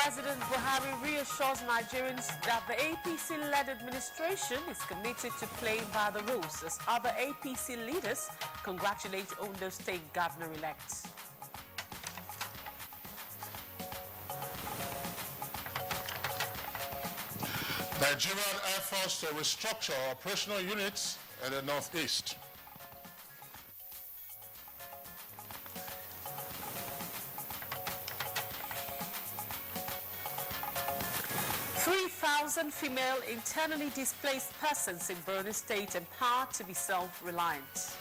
President Buhari reassures Nigerians that the APC-led administration is committed to playing by the rules as other APC leaders congratulate Ondo State Governor-elect. Nigerian Air Force to restructure operational units in the Northeast. Thousand female internally displaced persons in Borno State empowered to be self-reliant.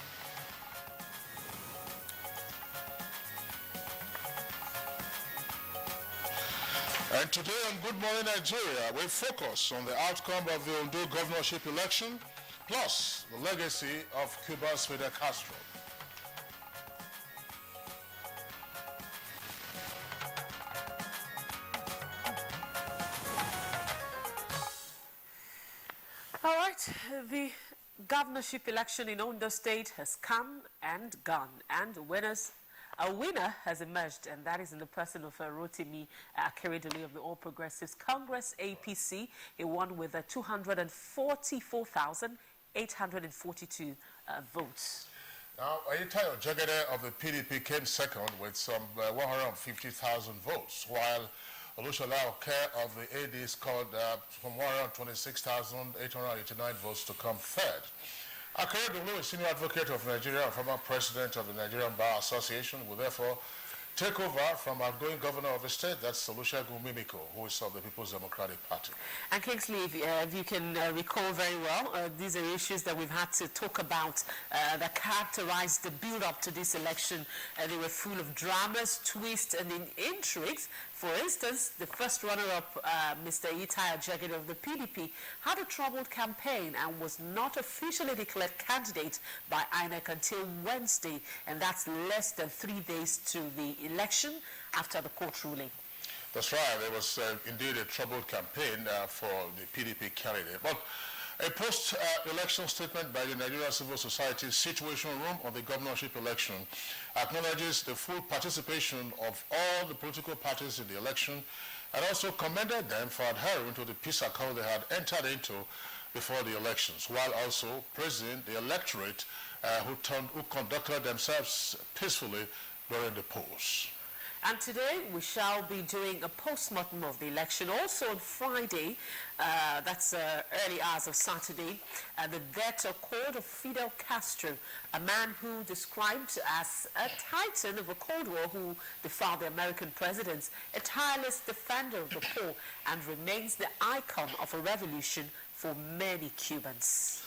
And today on Good Morning Nigeria, we focus on the outcome of the Ondo governorship election, plus the legacy of Cuba's Fidel Castro. All right, the governorship election in Ondo State has come and gone, and a winner has emerged, and that is in the person of Rotimi Akeredolu of the All Progressives Congress, APC. He won with 244,842 votes. Now, Untitled Chapter of the PDP came second with some 150,000 votes, while Olushola Oke of the AD scored from 126,889 votes to come third. Akeredolu, a senior advocate of Nigeria and former president of the Nigerian Bar Association, will therefore take over from outgoing governor of the state, that's Olusegun Mimiko, who is of the People's Democratic Party. And Kingsley, if you can recall very well, these are issues that we've had to talk about that characterized the build-up to this election. They were full of dramas, twists, and intrigues. For instance, the first runner-up, Mr. Itai Ajegede of the PDP, had a troubled campaign and was not officially declared candidate by INEC until Wednesday, and that's less than 3 days to the election after the court ruling. That's right. There was indeed a troubled campaign for the PDP candidate. But a post-election statement by the Nigerian Civil Society Situation Room on the governorship election acknowledges the full participation of all the political parties in the election and also commended them for adhering to the peace accord they had entered into before the elections, while also praising the electorate who conducted themselves peacefully during the polls. And today we shall be doing a post-mortem of the election. Also on Friday, that's early hours of Saturday, the death occurred of Fidel Castro, a man who described as a titan of the Cold War who defied the American presidents, a tireless defender of the poor, and remains the icon of a revolution for many Cubans.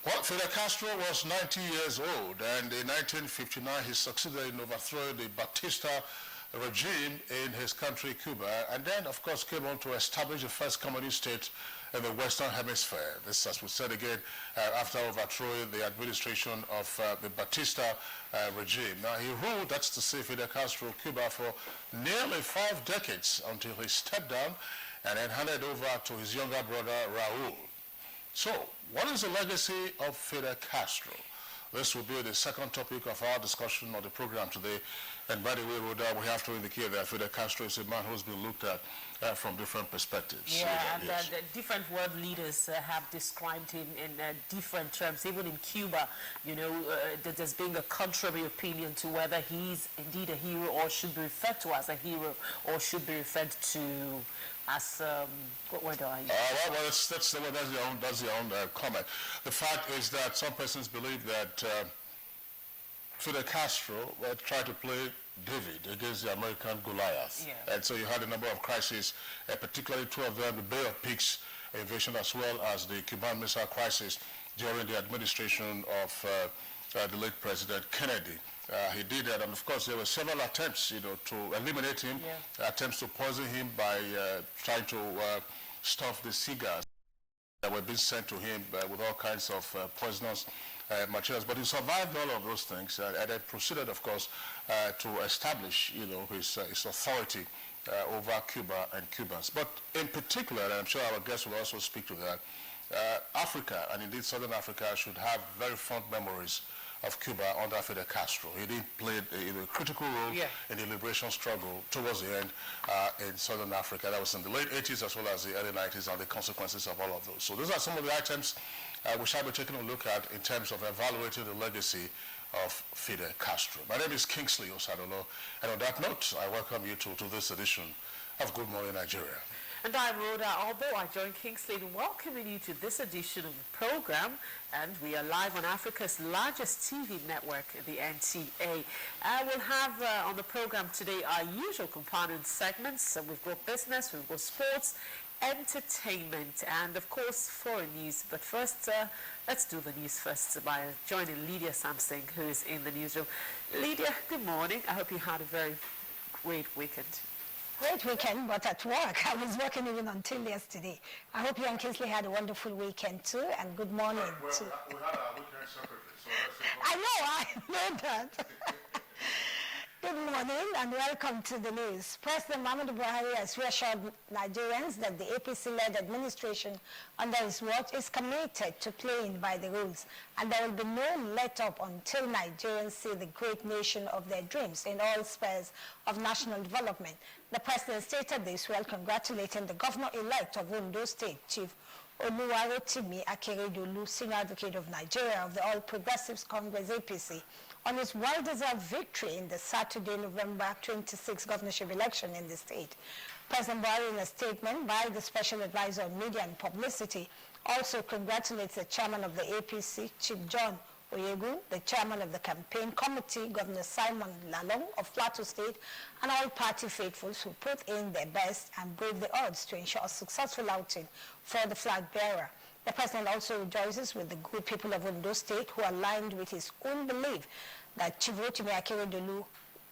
Well, Fidel Castro was 90 years old, and in 1959 he succeeded in overthrowing the Batista regime in his country, Cuba, and then, of course, came on to establish the first communist state in the Western Hemisphere. This, as we said again, after overthrowing the administration of the Batista regime. Now, he ruled, that's to say, Fidel Castro, Cuba, for nearly 5 decades until he stepped down and then handed over to his younger brother, Raul. So, what is the legacy of Fidel Castro? This will be the second topic of our discussion on the program today. And by the way, Rhoda, we have to indicate that Fidel Castro is a man who's been looked at from different perspectives. Yeah, so and yes. The different world leaders have described him in different terms. Even in Cuba, you know, there's been a contrary opinion to whether he's indeed a hero or should be referred to as a hero or should be referred to as, what word do I use? Well, that's your own comment. The fact is that some persons believe that Fidel Castro tried to play David against the American Goliath. Yeah. And so you had a number of crises, particularly 2 of them, the Bay of Pigs invasion as well as the Cuban Missile Crisis during the administration of the late President Kennedy. He did that, and of course there were several attempts, you know, to eliminate him, attempts to poison him by trying to stuff the cigars that were being sent to him with all kinds of poisonous materials. But he survived all of those things and then proceeded, of course, to establish, you know, his authority over Cuba and Cubans. But in particular, and I'm sure our guests will also speak to that, Africa, and indeed Southern Africa, should have very fond memories of Cuba under Fidel Castro. He did play a critical role in the liberation struggle towards the end in Southern Africa. That was in the late 80s as well as the early 90s, and the consequences of all of those. So those are some of the items we shall be taking a look at in terms of evaluating the legacy of Fidel Castro. My name is Kingsley Osadolo, and on that note, I welcome you to this edition of Good Morning Nigeria. And I'm Rhoda Albo. I join Kingsley in welcoming you to this edition of the program. And we are live on Africa's largest TV network, the NTA. We'll have on the program today our usual component segments. So we've got business, we've got sports, entertainment, and of course foreign news. But first, let's do the news first by joining Lydia Samsing, who is in the newsroom. Lydia, good morning. I hope you had a very great weekend. Great weekend, but at work. I was working even until yesterday. I hope you and Kingsley had a wonderful weekend too, and good morning. Well, we had our weekend separately, so I know that. Good morning and welcome to the news. President Muhammadu Buhari has reassured Nigerians that the APC-led administration under his watch is committed to playing by the rules, and there will be no let-up until Nigerians see the great nation of their dreams in all spheres of national development. The president stated this while congratulating the governor-elect of Ondo State, Chief Oluwarotimi Akeredolu, Senior Advocate of Nigeria of the All Progressives Congress APC, on his well-deserved victory in the Saturday, November 26 governorship election in the state. President Buhari, in a statement by the Special Advisor on Media and Publicity, also congratulates the chairman of the APC, Chief John Oyegu, the chairman of the campaign committee, Governor Simon Lalong of Plateau State, and all party faithfuls who put in their best and braved the odds to ensure a successful outing for the flag bearer. The president also rejoices with the good people of Ondo State who aligned with his own belief that Chief Rotimi Akeredolu,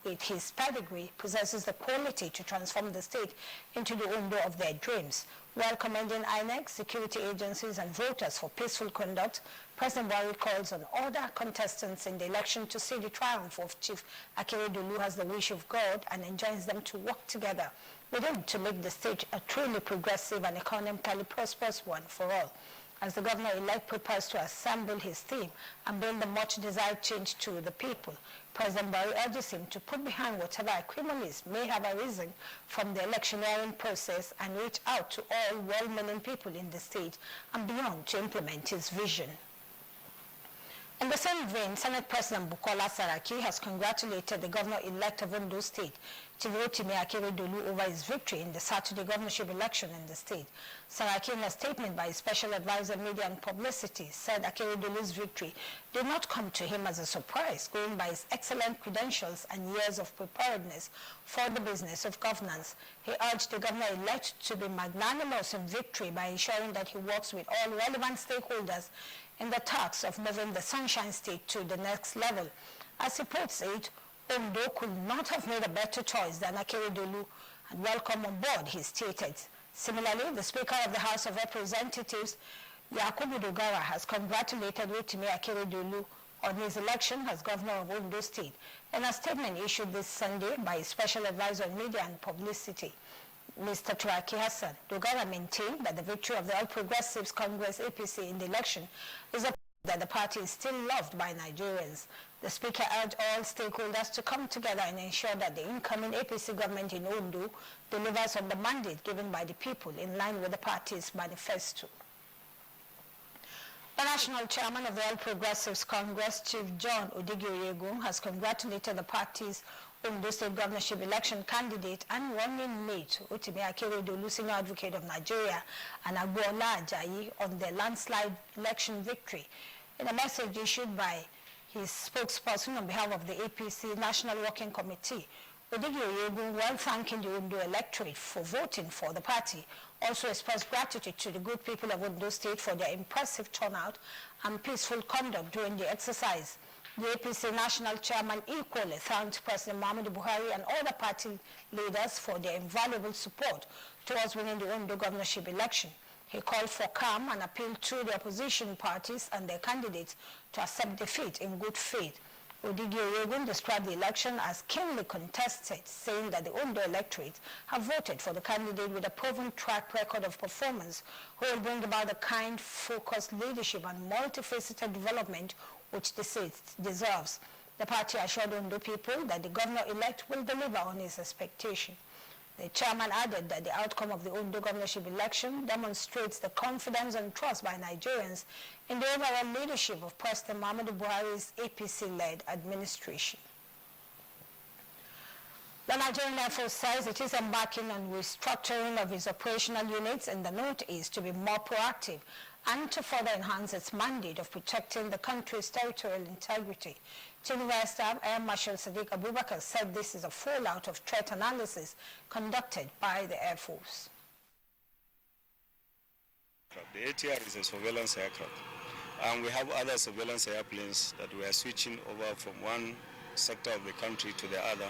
with his pedigree, possesses the quality to transform the state into the Ondo of their dreams. While commending INEC, security agencies, and voters for peaceful conduct, President Buhari calls on other contestants in the election to see the triumph of Chief Akeredolu as the wish of God and enjoins them to work together with him to make the state a truly progressive and economically prosperous one for all. As the governor-elect prepares to assemble his team and bring the much-desired change to the people, President Buhari urges him to put behind whatever acrimonies may have arisen from the electioneering process and reach out to all well-meaning people in the state and beyond to implement his vision. In the same vein, Senate President Bukola Saraki has congratulated the governor-elect of Ondo State, Chief Rotimi Akeredolu, over his victory in the Saturday governorship election in the state. Saraki, in a statement by his Special Advisor Media and Publicity, said Akeredolu's victory did not come to him as a surprise, going by his excellent credentials and years of preparedness for the business of governance. He urged the governor-elect to be magnanimous in victory by ensuring that he works with all relevant stakeholders in the task of moving the Sunshine State to the next level. As he puts it, Ondo could not have made a better choice than Akeredolu, and welcome on board, he stated. Similarly, the Speaker of the House of Representatives, Yakubu Dogara, has congratulated Rotimi Akeredolu on his election as governor of Ondo State. In a statement issued this Sunday by his Special Advisor on Media and Publicity, Mr. Turaki Hassan, Dogara maintained that the victory of the All Progressives Congress APC in the election is a that the party is still loved by Nigerians. The Speaker urged all stakeholders to come together and ensure that the incoming APC government in Ondo delivers on the mandate given by the people in line with the party's manifesto. The National Chairman of the All Progressives Congress, Chief John Oyegu, has congratulated the party's Ondo State governorship election candidate and running mate, Rotimi Akeredolu, Senior Advocate of Nigeria, and Agboola Ajayi on their landslide election victory. In a message issued by his spokesperson on behalf of the APC National Working Committee, Oyegu, while thanking the Ondo electorate for voting for the party, also expressed gratitude to the good people of Ondo State for their impressive turnout and peaceful conduct during the exercise. The APC National Chairman equally thanked President Muhammadu Buhari and other party leaders for their invaluable support towards winning the Ondo governorship election. He called for calm and appealed to the opposition parties and their candidates to accept defeat in good faith. Odigi Oyegun described the election as keenly contested, saying that the Ondo electorate have voted for the candidate with a proven track record of performance who will bring about the kind, focused leadership and multifaceted development which the state deserves. The party assured Ondo people that the governor-elect will deliver on his expectation. The chairman added that the outcome of the Ondo governorship election demonstrates the confidence and trust by Nigerians in the overall leadership of President Muhammadu Buhari's APC-led administration. The Nigerian Air Force says it is embarking on restructuring of its operational units in the Northeast to be more proactive and to further enhance its mandate of protecting the country's territorial integrity. Chief of Air Staff Air Marshal Sadiq Abubakar said this is a fallout of threat analysis conducted by the Air Force. The ATR is a surveillance aircraft, and we have other surveillance airplanes that we are switching over from one sector of the country to the other.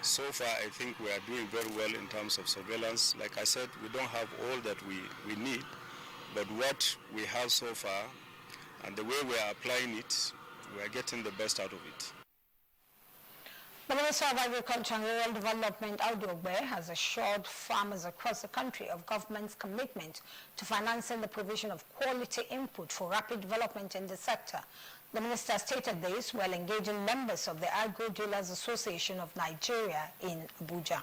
So far, I think we are doing very well in terms of surveillance. Like I said, we don't have all that we need, but what we have so far and the way we are applying it, we are getting the best out of it. The Minister of Agriculture and Rural Development, Audu Ogbe, has assured farmers across the country of government's commitment to financing the provision of quality input for rapid development in the sector. The minister stated this while engaging members of the Agro Dealers Association of Nigeria in Abuja.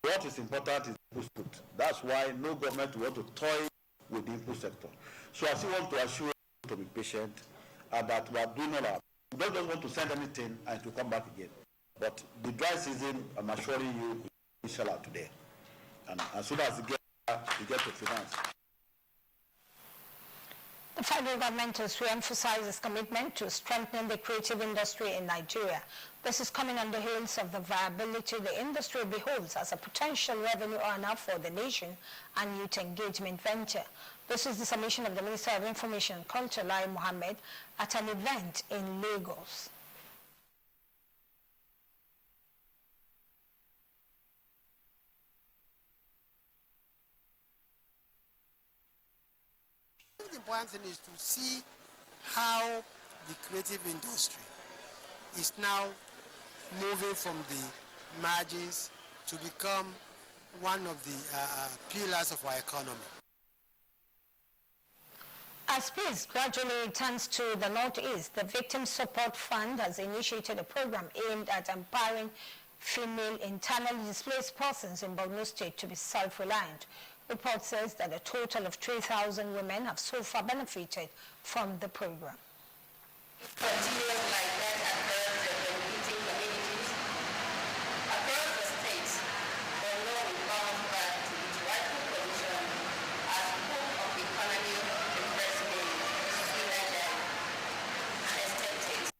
What is important is input. That's why no government will want to toy with the input sector. So I still want to assure you to be patient and that we are doing all our. We don't just want to send anything and to come back again. But the dry season, I'm assuring you, we shall out today. And as soon as you get to finance. The federal government has re-emphasized its commitment to strengthening the creative industry in Nigeria. This is coming on the heels of the viability the industry beholds as a potential revenue earner for the nation and youth engagement venture. This is the submission of the Minister of Information and Culture, Lai Mohammed, at an event in Lagos. The important thing is to see how the creative industry is now moving from the margins to become one of the pillars of our economy. As peace gradually returns to the Northeast, the Victim Support Fund has initiated a program aimed at empowering female internally displaced persons in Borno State to be self-reliant. Report says that a total of 3,000 women have so far benefited from the program. Continues like that across the competing communities, across the states, Borno will bounce back to its rightful position as home of the economy investment, Nigeria, and estate tax.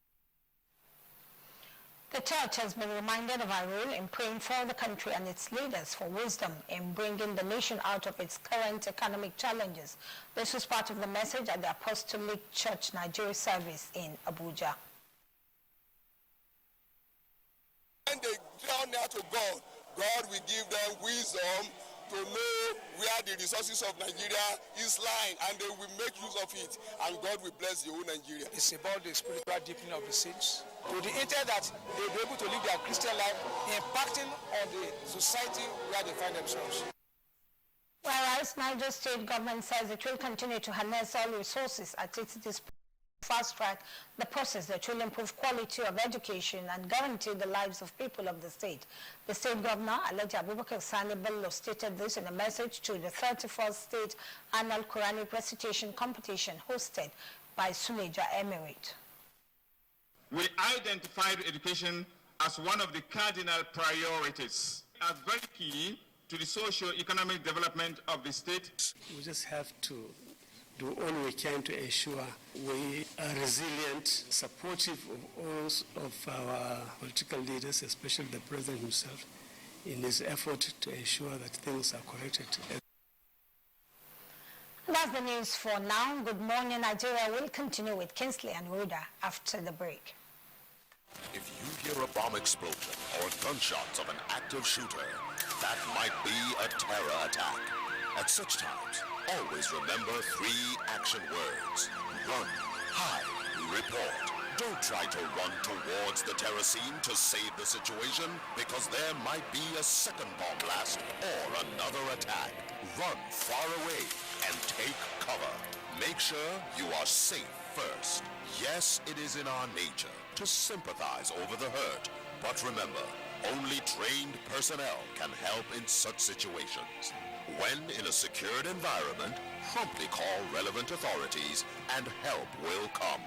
The church has been reminded of our role in praying for the country and its leaders for wisdom in bringing the nation out of its current economic challenges. This was part of the message at the Apostolic Church Nigeria service in Abuja. When they draw near to God, God will give them wisdom to know where the resources of Nigeria is lying, and they will make use of it, and God will bless the whole Nigeria. It's about the spiritual deepening of the saints, to the intent that they'll be able to live their Christian life, impacting on the society where they find themselves. Whereas Niger State government says it will continue to harness all resources at its disposal to fast-track the process that will improve quality of education and guarantee the lives of people of the state. The state governor, Alhaji Abubakar Sani Bello, stated this in a message to the 31st State Annual Quranic Recitation Competition hosted by Suleja Emirate. We identified education as one of the cardinal priorities, as very key to the socio-economic development of the state. We just have to do all we can to ensure we are resilient, supportive of all of our political leaders, especially the president himself, in his effort to ensure that things are corrected. That's the news for now. Good morning, Nigeria will continue with Kinsley and Rhoda after the break. If you hear a bomb explosion or gunshots of an active shooter, that might be a terror attack. At such times, always remember 3 action words: run, Hi, report. Don't try to run towards the terror scene to save the situation, because there might be a second bomb blast or another attack. Run far away and take cover. Make sure you are safe first. Yes, it is in our nature to sympathize over the hurt, but remember, only trained personnel can help in such situations. When in a secured environment, promptly call relevant authorities and help will come.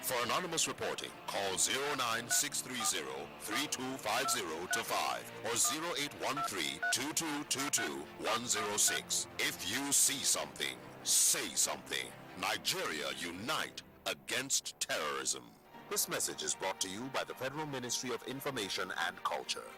For anonymous reporting, call 09630-3250-5 or 0813-2222-106. If you see something, say something. Nigeria unite against terrorism. This message is brought to you by the Federal Ministry of Information and Culture.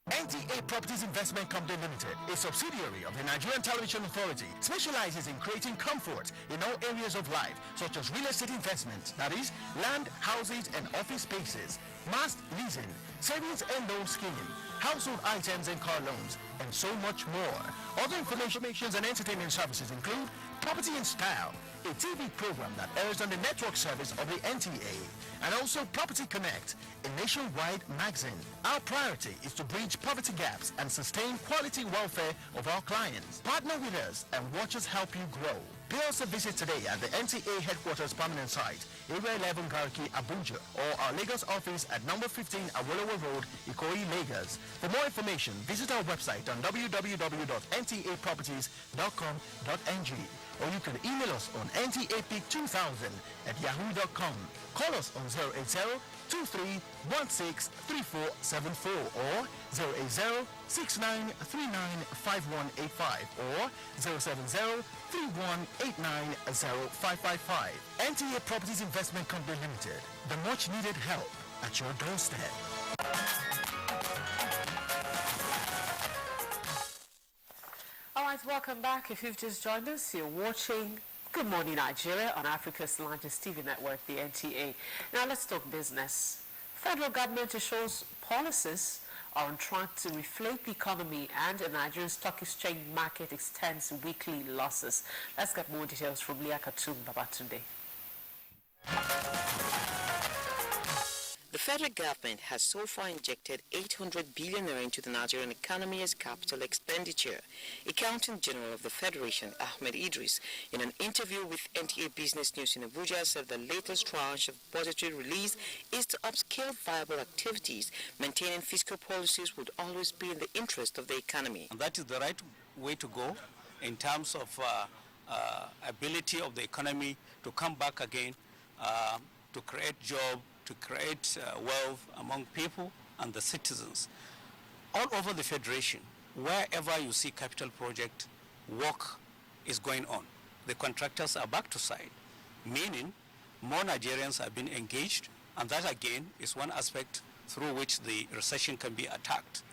NTA Properties Investment Company Limited, a subsidiary of the Nigerian Television Authority, specializes in creating comfort in all areas of life, such as real estate investments, that is, land, houses, and office spaces, mast leasing, savings and loan scheming, household items and car loans, and so much more. Other information and entertainment services include Property in Style, a TV program that airs on the network service of the NTA, and also Property Connect, a nationwide magazine. Our priority is to bridge poverty gaps and sustain quality welfare of our clients. Partner with us and watch us help you grow. Pay us a visit today at the NTA headquarters permanent site, Area 11 Garki, Abuja, or our Lagos office at number 15 Awolowo Road, Ikoyi, Lagos. For more information, visit our website on www.ntaproperties.com.ng, or you can email us on ntap2000@yahoo.com. Call us on 080-2316-3474 or 080-6939-5185 or 070-3189-0555. NTA Properties Investment Company Limited, the much needed help at your doorstep. All right, welcome back. If you've just joined us, you're watching Good Morning Nigeria on Africa's largest TV network, the NTA. Now let's talk business. Federal government assures policies are on track to reflate the economy, and the Nigerian stock exchange market extends weekly losses. Let's get more details from Leah Katum Babatunde. The federal government has so far injected 800 billion naira into the Nigerian economy as capital expenditure. Accountant General of the Federation, Ahmed Idris, in an interview with NTA Business News in Abuja, said the latest tranche of budgetary release is to upscale viable activities. Maintaining fiscal policies would always be in the interest of the economy. And that is the right way to go in terms of ability of the economy to come back again, to create jobs, to create wealth among people and the citizens. All over the Federation, wherever you see capital project, work is going on. The contractors are back to site, meaning more Nigerians have been engaged, and that again is one aspect through which the recession can be attacked.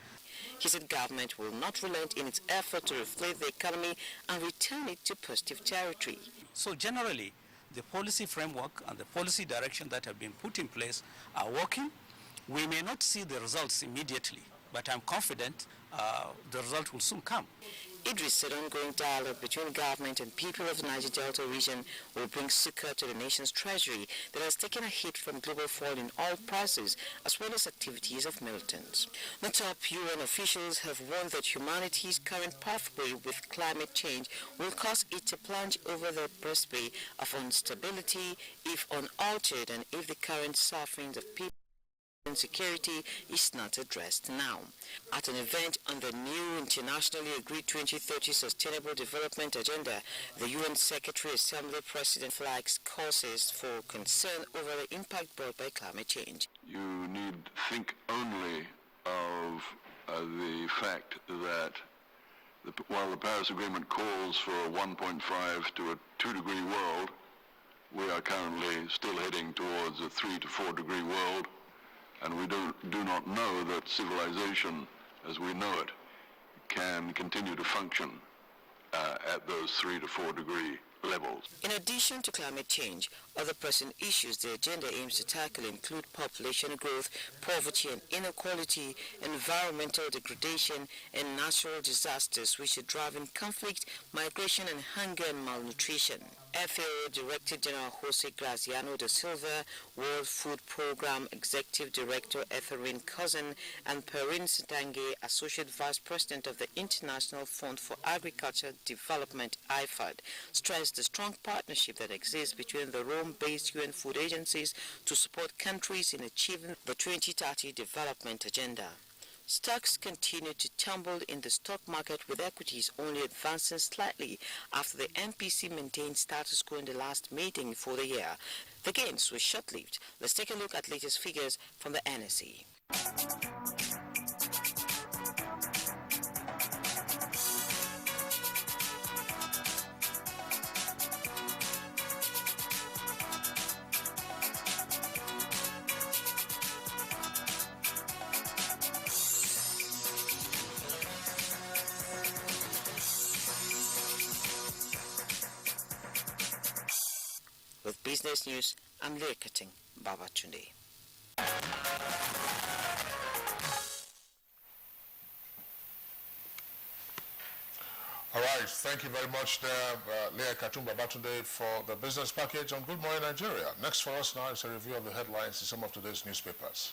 He said government will not relent in its effort to reflate the economy and return it to positive territory. So generally, the policy framework and the policy direction that have been put in place are working. We may not see the results immediately, but I'm confident the result will soon come. Idris said ongoing dialogue between government and people of the Niger Delta region will bring succor to the nation's treasury that has taken a hit from global fall in oil prices as well as activities of militants. The top UN officials have warned that humanity's current pathway with climate change will cause it to plunge over the precipice of instability if unaltered and if the current sufferings of people security is not addressed now. At an event on the new internationally agreed 2030 Sustainable Development Agenda, the UN Secretary Assembly President flags causes for concern over the impact brought by climate change. You need think only of the fact that while the Paris Agreement calls for a 1.5 to a 2 degree world, we are currently still heading towards a 3 to 4 degree world. And we do not know that civilization, as we know it, can continue to function at those 3 to 4 degree levels. In addition to climate change, other pressing issues the agenda aims to tackle include population growth, poverty and inequality, environmental degradation, and natural disasters which are driving conflict, migration and hunger and malnutrition. FAO Director General Jose Graziano da Silva, World Food Program Executive Director Ethelene Cousin, and Perrine Sitange, Associate Vice President of the International Fund for Agriculture Development, IFAD, stressed the strong partnership that exists between the Rome-based UN food agencies to support countries in achieving the 2030 Development Agenda. Stocks continue to tumble in the stock market, with equities only advancing slightly after the MPC maintained status quo in the last meeting for the year. The gains were short-lived. Let's take a look at latest figures from the NSE. With business news, I'm Lirikating Babatunde. All right, thank you very much there, Leah Katum Babatunde, for the business package on Good Morning Nigeria. Next for us now is a review of the headlines in some of today's newspapers.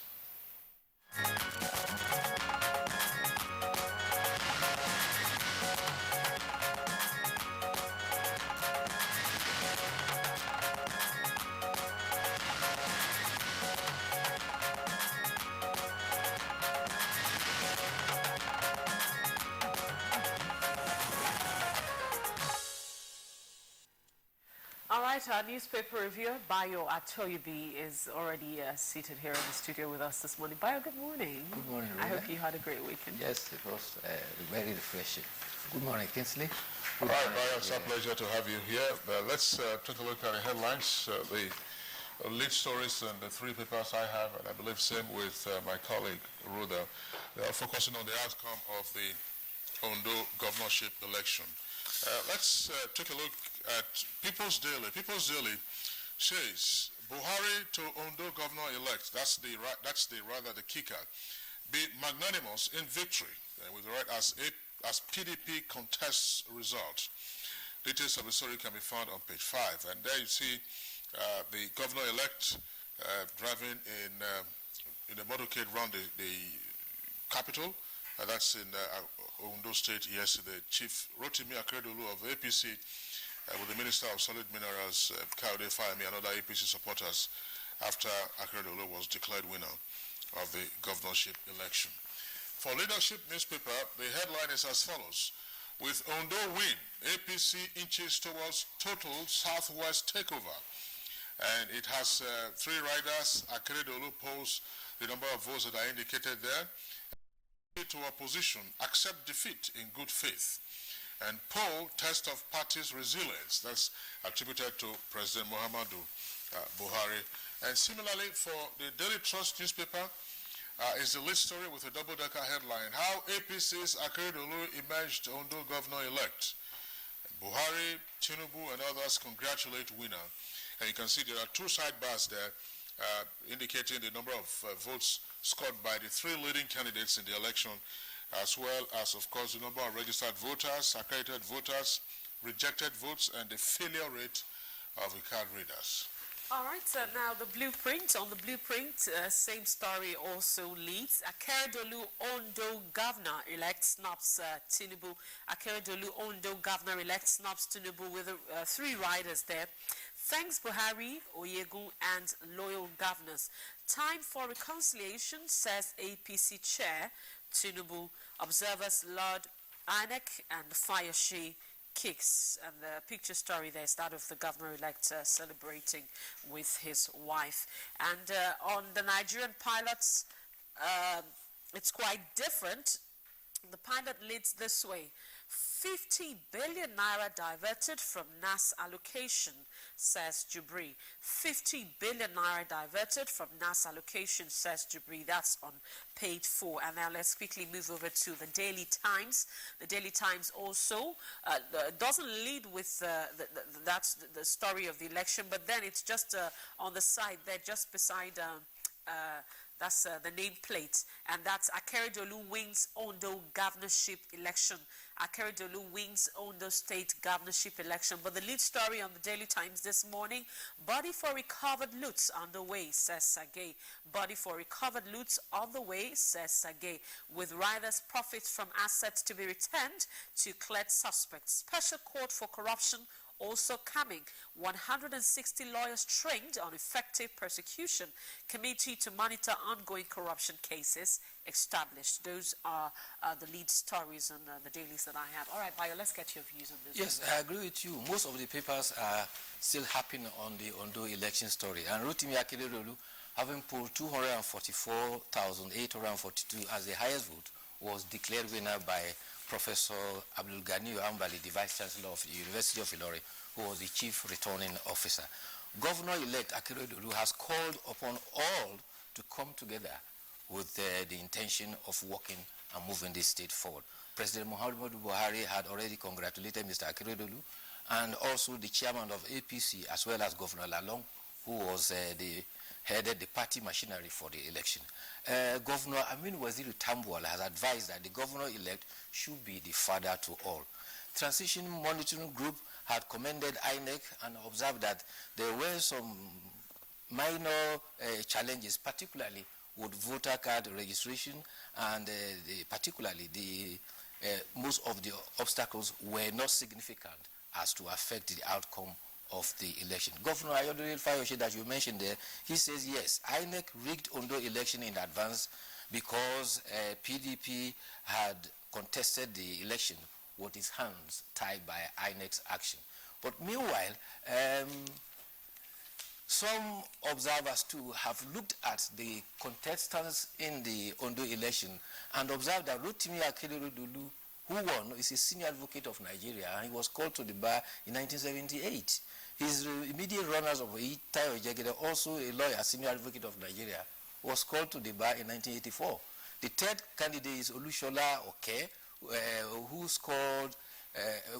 All right, our newspaper reviewer, Bayo Atoyibi, is already seated here in the studio with us this morning. Bayo, good morning. Good morning, I Rina. hope you had a great weekend. Yes, it was very refreshing. Good morning, Kinsley. All right, Bayo, it's a pleasure to have you here. Let's take a look at the headlines, the lead stories and the three papers I have, and I believe same with my colleague, Ruda. They are focusing on the outcome of the Ondo governorship election. Let's take a look at People's Daily. People's Daily says Buhari to Ondo governor-elect. That's the kicker. Be magnanimous in victory, with the right as PDP contests result. Details of the story can be found on page 5, and there you see the governor-elect driving in a motorcade around the capital. That's in Ondo State yesterday. Chief Rotimi Akeredolu of APC with the Minister of Solid Minerals, Kayode Fayemi, and other APC supporters after Akeredolu was declared winner of the governorship election. For Leadership newspaper, the headline is as follows. With Ondo win, APC inches towards total Southwest takeover. And it has three riders. Akeredolu polls the number of votes that are indicated there. To opposition, accept defeat in good faith. And poll test of party's resilience. That's attributed to President Muhammadu Buhari. And similarly, for the Daily Trust newspaper, is the lead story with a double-decker headline. How APC's Akeredolu emerged Ondo governor-elect. Buhari, Tinubu, and others congratulate winner. And you can see there are two sidebars there indicating the number of votes scored by the three leading candidates in the election, as well as, of course, the number of registered voters, accredited voters, rejected votes, and the failure rate of the card readers. All right, so now the blueprint. On the blueprint, same story also leads. Akeredolu Ondo governor-elect snubs Tinubu. Akeredolu Ondo governor-elect snubs Tinubu with three riders there. Thanks Buhari, Oyegun, and loyal governors. Time for reconciliation, says APC chair Tinubu. Observers laud INEC and Fayose kicks. And the picture story there is that of the governor-elect celebrating with his wife. And on the Nigerian pilots, it's quite different. The pilot leads this way. 50 billion naira diverted from NAS allocation, says Jubri. 50 billion naira diverted from NAS allocation, says Jubri. That's on page 4. And now let's quickly move over to the Daily Times. The Daily Times also doesn't lead with the story of the election, but then it's just on the side there, just beside that's the nameplate, and that's Akeredolu wins Ondo governorship election. Akeredolu wins Ondo State governorship election. But the lead story on the Daily Times this morning, body for recovered loots on the way, says Sage. Body for recovered loots on the way, says Sage. With riders' profits from assets to be returned to cleared suspects. Special court for corruption also coming. 160 lawyers trained on effective prosecution. Committee to monitor ongoing corruption cases established. Those are the lead stories on the dailies that I have. All right, Bayo, let's get your views on this. Yes, I agree with you. Most of the papers are still harping on the Ondo election story. And Rotimi Akeredolu, having pulled 244,842 as the highest vote, was declared winner by Professor Abdul Ghani Ambali, the Vice Chancellor of the University of Ilorin, who was the Chief Returning Officer. Governor-elect Akeredolu has called upon all to come together with the intention of working and moving this state forward. President Muhammadu Buhari had already congratulated Mr. Akeredolu, and also the chairman of APC, as well as Governor Lalong, who was headed the party machinery for the election. Governor Amin Waziri Tambuwal has advised that the governor-elect should be the father to all. Transition Monitoring Group had commended INEC and observed that there were some minor challenges, particularly with voter card registration, and particularly most of the obstacles were not significant as to affect the outcome of the election. Governor Ayodele Fayose, that you mentioned there, he says yes, INEC rigged Ondo election in advance because PDP had contested the election with his hands tied by INEC's action. But meanwhile, some observers too have looked at the contestants in the Ondo election and observed that Rotimi Akeredolu, who won, is a senior advocate of Nigeria, and he was called to the bar in 1978. His immediate runners of Tayo Jegede, also a lawyer, senior advocate of Nigeria, was called to the bar in 1984. The third candidate is Olushola Oke,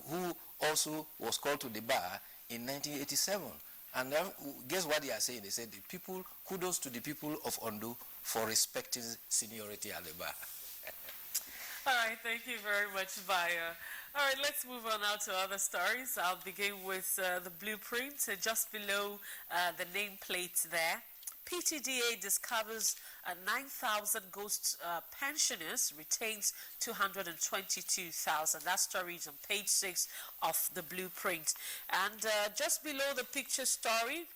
who also was called to the bar in 1987. And guess what they are saying? They said, kudos to the people of Ondo for respecting seniority at the bar. All right, thank you very much, Bayo. All right, let's move on now to other stories. I'll begin with the blueprint, just below the nameplate there. PTDA discovers 9,000 ghost pensioners, retains 222,000. That story is on page 6 of the blueprint. And just below the picture story,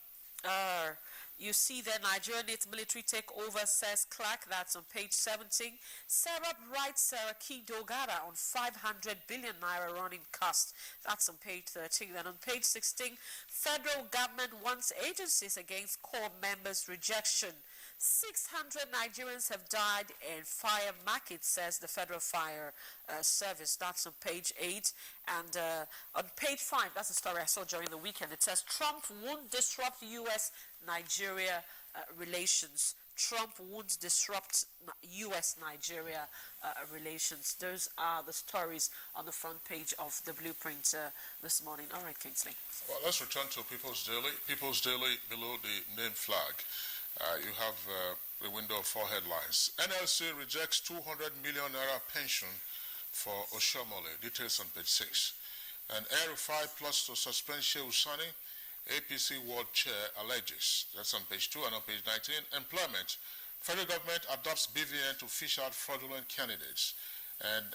you see the Nigerian military takeover, says Clark. That's on page 17. Sarah writes Saraki Dogara on 500 billion naira running cost. That's on page 13. Then on page 16, federal government wants agencies against core members' rejection. 600 Nigerians have died in fire market, says the Federal Fire Service. That's on page 8. And on page 5, that's a story I saw during the weekend. It says Trump won't disrupt U.S.-Nigeria relations. Trump won't disrupt U.S.-Nigeria relations. Those are the stories on the front page of the blueprint this morning. All right, Kingsley. Well, let's return to People's Daily. People's Daily, below the name flag. You have the window of 4 headlines. NLC rejects 200 million naira pension for Oshomole. Details on page 6. And Air-5 plus to suspend Shehu Sani, APC World Chair alleges. That's on page 2. And on page 19, employment. Federal government adopts BVN to fish out fraudulent candidates. And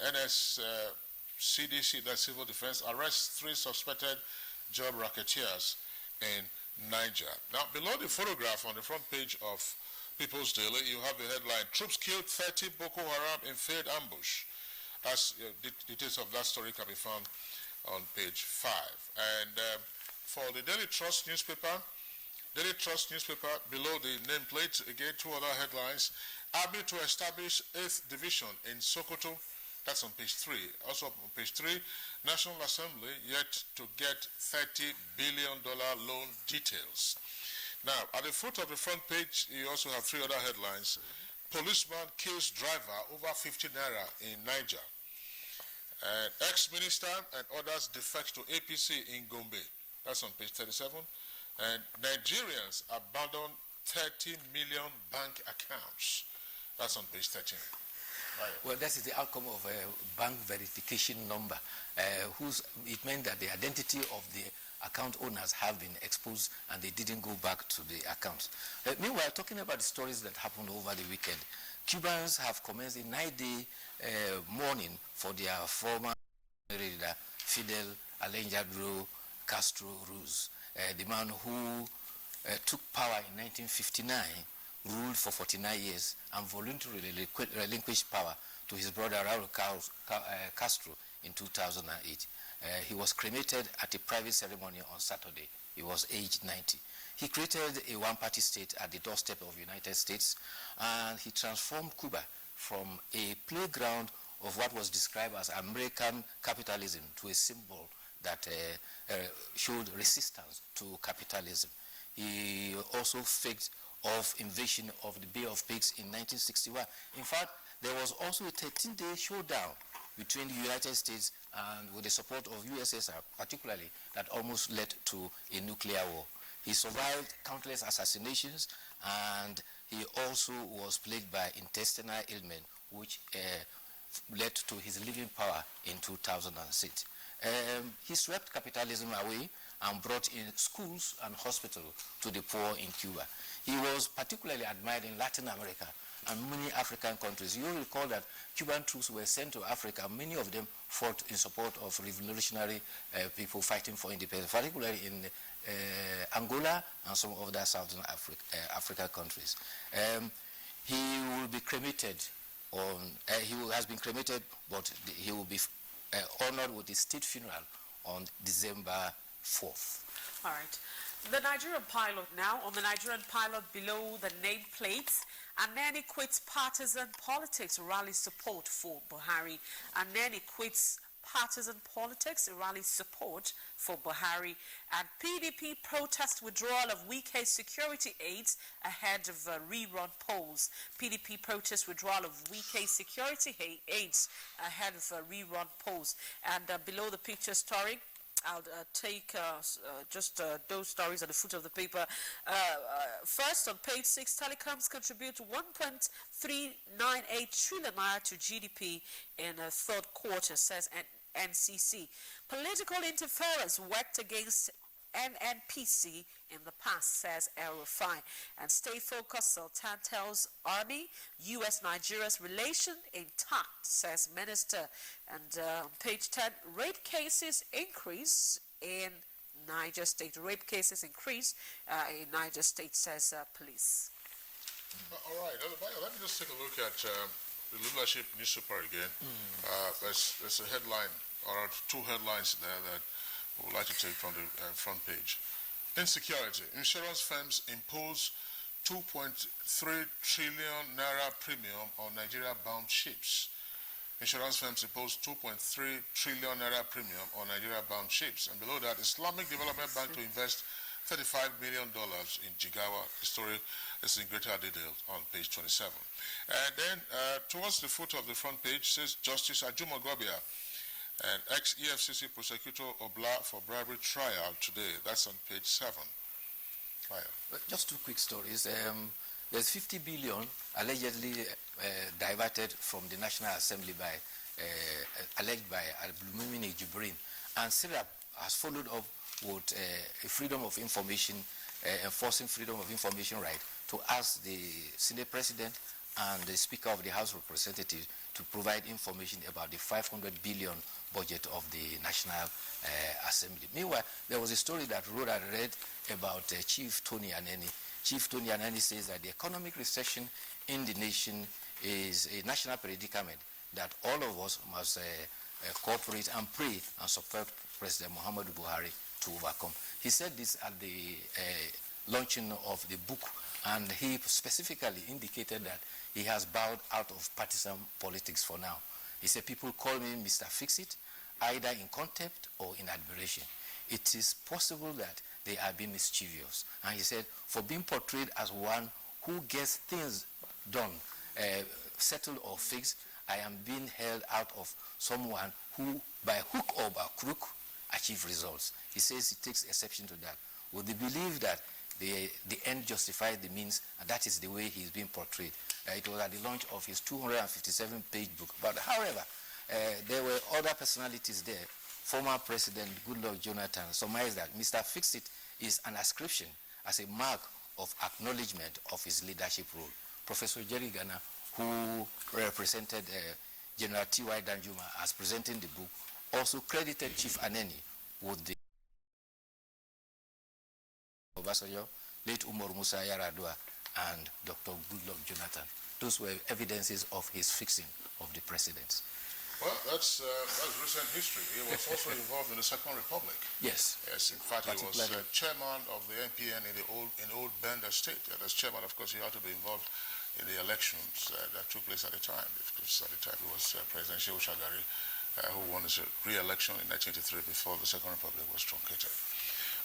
CDC, that's Civil Defense, arrests 3 suspected job racketeers in Niger. Now, below the photograph on the front page of People's Daily, you have the headline, Troops killed 30 Boko Haram in failed ambush. As details of that story can be found on page 5. And for the Daily Trust newspaper, below the nameplate, again, 2 other headlines. Army to establish 8th Division in Sokoto. That's on page 3. Also on page 3, National Assembly yet to get $30 billion loan details. Now, at the foot of the front page, you also have 3 other headlines. Policeman kills driver over 50 naira in Niger. Ex-minister and others defect to APC in Gombe. That's on page 37. And Nigerians abandon 30 million bank accounts. That's on page 13. Well, that is the outcome of a bank verification number, it meant that the identity of the account owners have been exposed and they didn't go back to the accounts. Meanwhile, talking about the stories that happened over the weekend, Cubans have commenced a 9-day mourning for their former leader, Fidel Alejandro Castro Ruz, the man who took power in 1959, ruled for 49 years, and voluntarily relinquished power to his brother Raul Castro in 2008. He was cremated at a private ceremony on Saturday. He was aged 90. He created a one-party state at the doorstep of the United States, and he transformed Cuba from a playground of what was described as American capitalism to a symbol that showed resistance to capitalism. He also faked off invasion of the Bay of Pigs in 1961. In fact, there was also a 13-day showdown between the United States and with the support of USSR, particularly, that almost led to a nuclear war. He survived countless assassinations, and he also was plagued by intestinal ailment, which led to his leaving power in 2006. He swept capitalism away and brought in schools and hospitals to the poor in Cuba. He was particularly admired in Latin America and many African countries. You recall that Cuban troops were sent to Africa. Many of them fought in support of revolutionary people fighting for independence, particularly in Angola and some other Southern African countries. He will be cremated he has been cremated, but he will be honored with a state funeral on December 4th. All right. The Nigerian pilot now, on the Nigerian pilot below the nameplates, Aneni quits partisan politics, rally support for Buhari. Aneni quits partisan politics, rally support for Buhari. And PDP protest withdrawal of Wike's security aids ahead of rerun polls. PDP protest withdrawal of Wike's security aids ahead of rerun polls. And below the picture story, I'll take just those stories at the foot of the paper. First, on page 6, telecoms contribute 1.398 trillion naira to GDP in the third quarter, says NCC. Political interference worked against NNPC in the past, says El-Rufai. And stay focused, Sultan tells Army, U.S.-Nigeria's relation intact, says Minister. And on page 10, rape cases increase in Niger State. Rape cases increase in Niger State, says police. All right, let me just take a look at the leadership newspaper again. There's a headline, or two headlines there that we would like to take from the front page. Insecurity. Insurance firms impose 2.3 trillion naira premium on Nigeria-bound ships. Insurance firms impose 2.3 trillion naira premium on Nigeria-bound ships. And below that, Islamic Development Bank to invest $35 million in Jigawa. The story is in greater detail on page 27. And then towards the foot of the front page says Justice Ajuma Gobia and ex-EFCC prosecutor Obla for bribery trial today. That's on page 7. Just two quick stories. There's 50 billion allegedly diverted from the National Assembly by, alleged by Al-Blumimini Jibrin. And Syria has followed up with freedom of information, enforcing freedom of information right to ask the Senate President and the Speaker of the House of Representatives to provide information about the 500 billion budget of the National Assembly. Meanwhile, there was a story that Rhoda read about Chief Tony Aneni. Chief Tony Aneni says that the economic recession in the nation is a national predicament that all of us must cooperate and pray and support President Muhammadu Buhari to overcome. He said this at the launching of the book, and he specifically indicated that he has bowed out of partisan politics for now. He said, people call me Mr. Fix-It, either in contempt or in admiration. It is possible that they are being mischievous. And he said, for being portrayed as one who gets things done, settled or fixed, I am being held out of someone who, by hook or by crook, achieve results. He says he takes exception to that. With the belief that the end justifies the means, and that is the way he is being portrayed. It was at the launch of his 257-page book. But however, there were other personalities there. Former President Goodluck Jonathan surmised that Mr. Fix-It is an ascription as a mark of acknowledgement of his leadership role. Professor Jerry Gana, who represented General T.Y. Danjuma as presenting the book, also credited Chief Aneni with the Obasanjo, late Umar Musa Yaradua, and Dr. Goodluck Jonathan. Those were evidences of his fixing of the presidents. Well, that's recent history. He was also involved in the Second Republic. Yes. Yes, in fact, he was chairman of the NPN in Old Bender State. As chairman, of course, he had to be involved in the elections that took place at the time. Because at the time, it was President Shehu Shagari who won his re-election in 1983 before the Second Republic was truncated.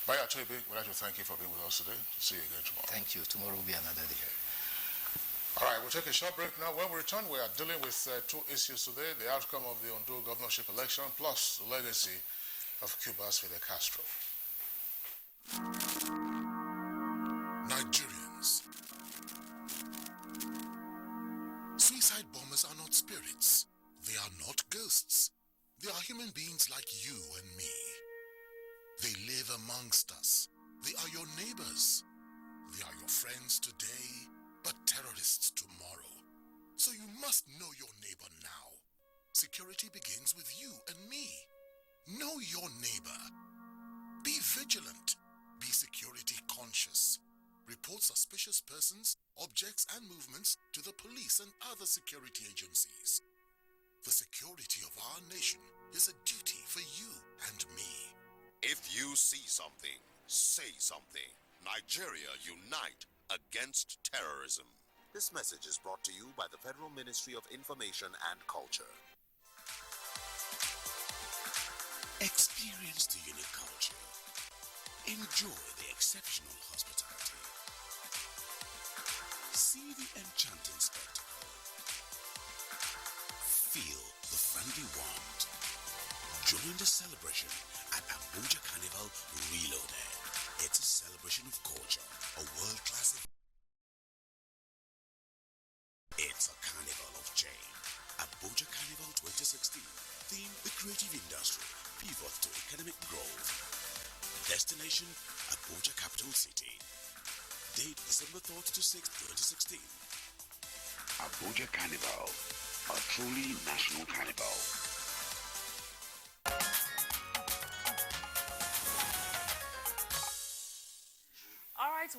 Baya Toibe, we'd like to thank you for being with us today. See you again tomorrow. Thank you. Tomorrow will be another day. All right, we'll take a short break now. When we return, we are dealing with two issues today: the outcome of the Ondo governorship election, plus the legacy of Cuba's Fidel Castro. Nigerians. Suicide bombers are not spirits. They are not ghosts. They are human beings like you and me. They live amongst us. They are your neighbors. They are your friends today, but terrorists tomorrow. So you must know your neighbor now. Security begins with you and me. Know your neighbor. Be vigilant. Be security conscious. Report suspicious persons, objects, and movements to the police and other security agencies. The security of our nation is a duty for you and me. If you see something, say something. Nigeria unite against terrorism. This message is brought to you by the Federal Ministry of Information and Culture. Experience the unique culture. Enjoy the exceptional hospitality. See the enchanting spectacle. Feel the friendly warmth. Join the celebration at Abuja Carnival Reloaded. It's a celebration of culture, a world-class event. It's a carnival of change. Abuja Carnival 2016. Theme: the creative industry, pivot to economic growth. Destination: Abuja Capital City. Date: December 3rd to 6th, 2016. Abuja Carnival, a truly national carnival.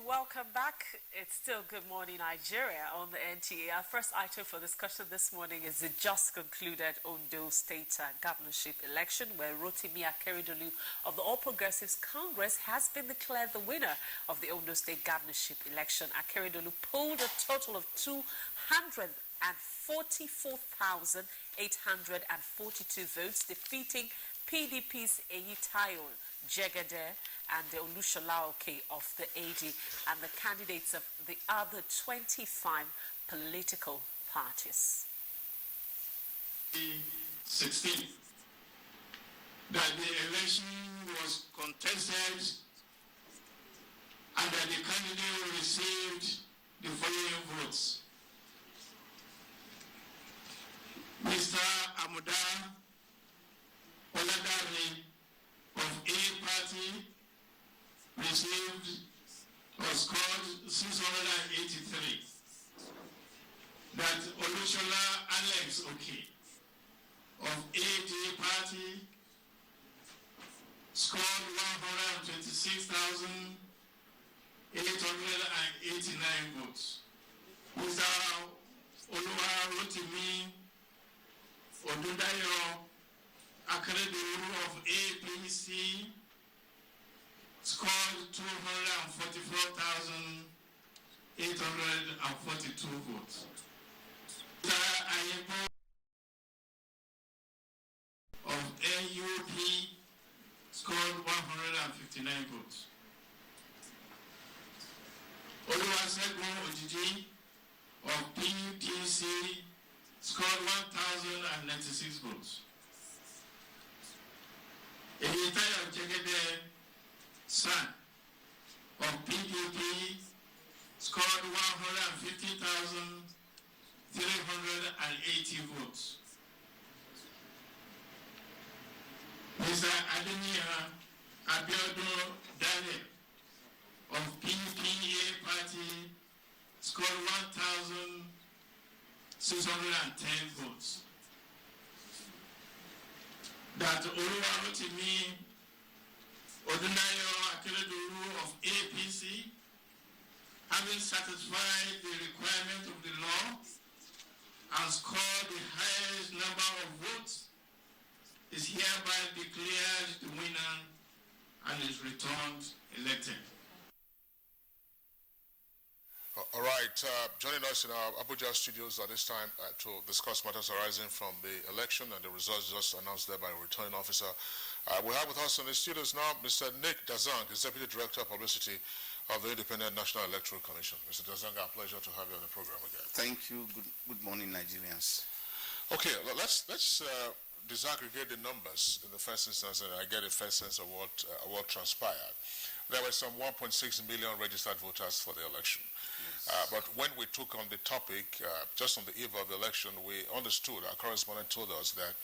Welcome back. It's still Good Morning Nigeria on the NTA. Our first item for discussion this morning is the just concluded Ondo State governorship election, where Rotimi Akeredolu of the All Progressives Congress has been declared the winner of the Ondo State governorship election. Akeredolu polled a total of 244,842 votes, defeating PDP's Eyitayo Jegede and the Olushola Oke of the AD and the candidates of the other 25 political parties. 16. That the election was contested and that the candidate received the following votes. Mr. Amuda Oladari of A Party received or scored 683. That Olushola Alex Oke of AD Party scored 126,889 votes. Mr. Oluwa Rotimi Odundayo Akeredolu of APC scored 244,842 votes. Mr. Ayepo of NUP scored 159 votes. Oluwasegun Ojiji of PDC scored 1,096 votes. Eyitayo Jegede San of PDP scored 380 votes. Mr. Adeniyi Abiodun Daniel of PPA Party scored 1,610 votes. That Oluwarotimi Odunayo Akeredolu of APC, having satisfied the requirement of the law and scored the highest number of votes, is hereby declared the winner and is returned elected. All right, joining us in our Abuja studios at this time to discuss matters arising from the election and the results just announced there by a returning officer. We have with us in the studios now Mr. Nick Dazang, who's Deputy Director of Publicity of the Independent National Electoral Commission. Mr. Dazang, a pleasure to have you on the program again. Thank you. Good morning, Nigerians. Okay, let's disaggregate the numbers in the first instance, and I get a first sense of what transpired. There were some 1.6 million registered voters for the election. Yes. But when we took on the topic, just on the eve of the election, we understood, our correspondent told us that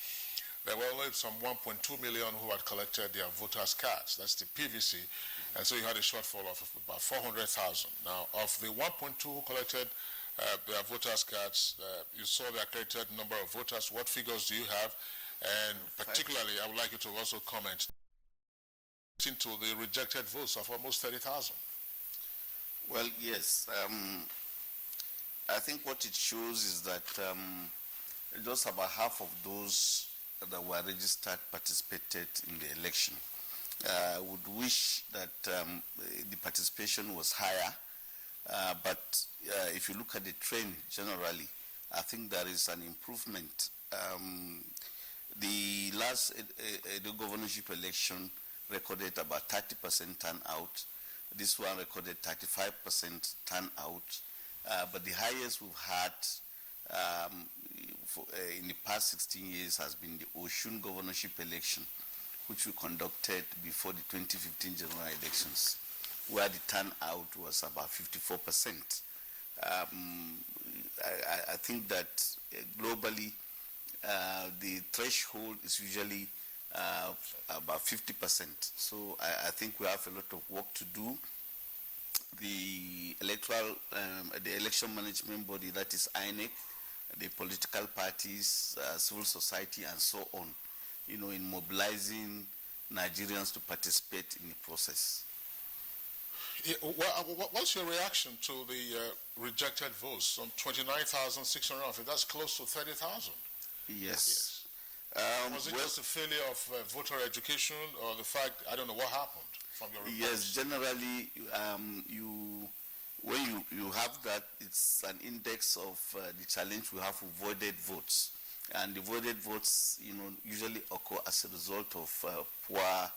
there were only some 1.2 million who had collected their voters' cards. That's the PVC. Mm-hmm. And so you had a shortfall of about 400,000. Now, of the 1.2 who collected their voters' cards, you saw the accredited number of voters. What figures do you have? And particularly, I would like you to also comment into the rejected votes of almost 30,000. Well, yes. I think what it shows is that just about half of those that were registered participated in the election. I would wish that the participation was higher, but if you look at the trend generally, I think there is an improvement. The last the governorship election recorded about 30% turnout. This one recorded 35% turnout. But the highest we've had in the past 16 years has been the Osun governorship election, which we conducted before the 2015 general elections, where the turnout was about 54%. I think that globally, the threshold is usually about 50%. So I think we have a lot of work to do. The electoral, the election management body, that is INEC, the political parties, civil society, and so on, in mobilizing Nigerians to participate in the process. Yeah, what's your reaction to the rejected votes? Some 29,600, that's close to 30,000. Yes. Was it just a failure of voter education, or the fact, I don't know, what happened from your reports? Yes, generally, when you have that, it's an index of the challenge we have with voided votes. And the voided votes, usually occur as a result of poor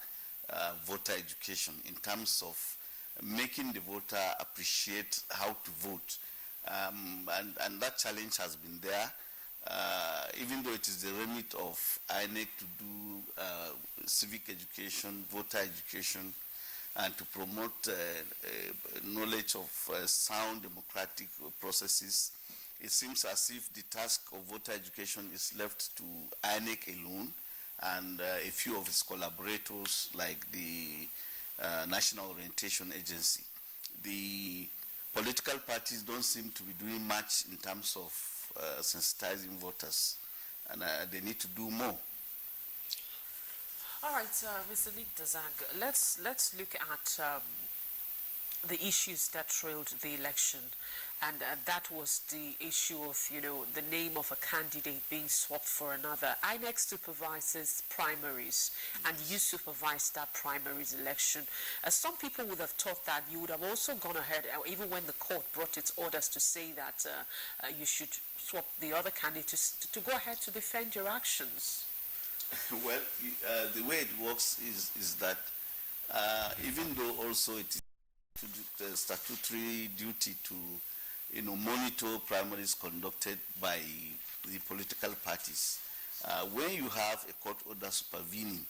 voter education in terms of making the voter appreciate how to vote. And that challenge has been there. Even though it is the remit of INEC to do civic education, voter education, and to promote knowledge of sound democratic processes, it seems as if the task of voter education is left to INEC alone and a few of its collaborators like the National Orientation Agency. The political parties don't seem to be doing much in terms of sensitizing voters, and they need to do more. All right, Mr. Nick Dazang, let's look at the issues that trailed the election, and that was the issue of, the name of a candidate being swapped for another. INEC supervises primaries, and you supervised that primaries election. Some people would have thought that you would have also gone ahead, even when the court brought its orders to say that you should swap the other candidate to go ahead to defend your actions. Well, the way it works is that even though also it is the statutory duty to monitor primaries conducted by the political parties, when you have a court order supervening,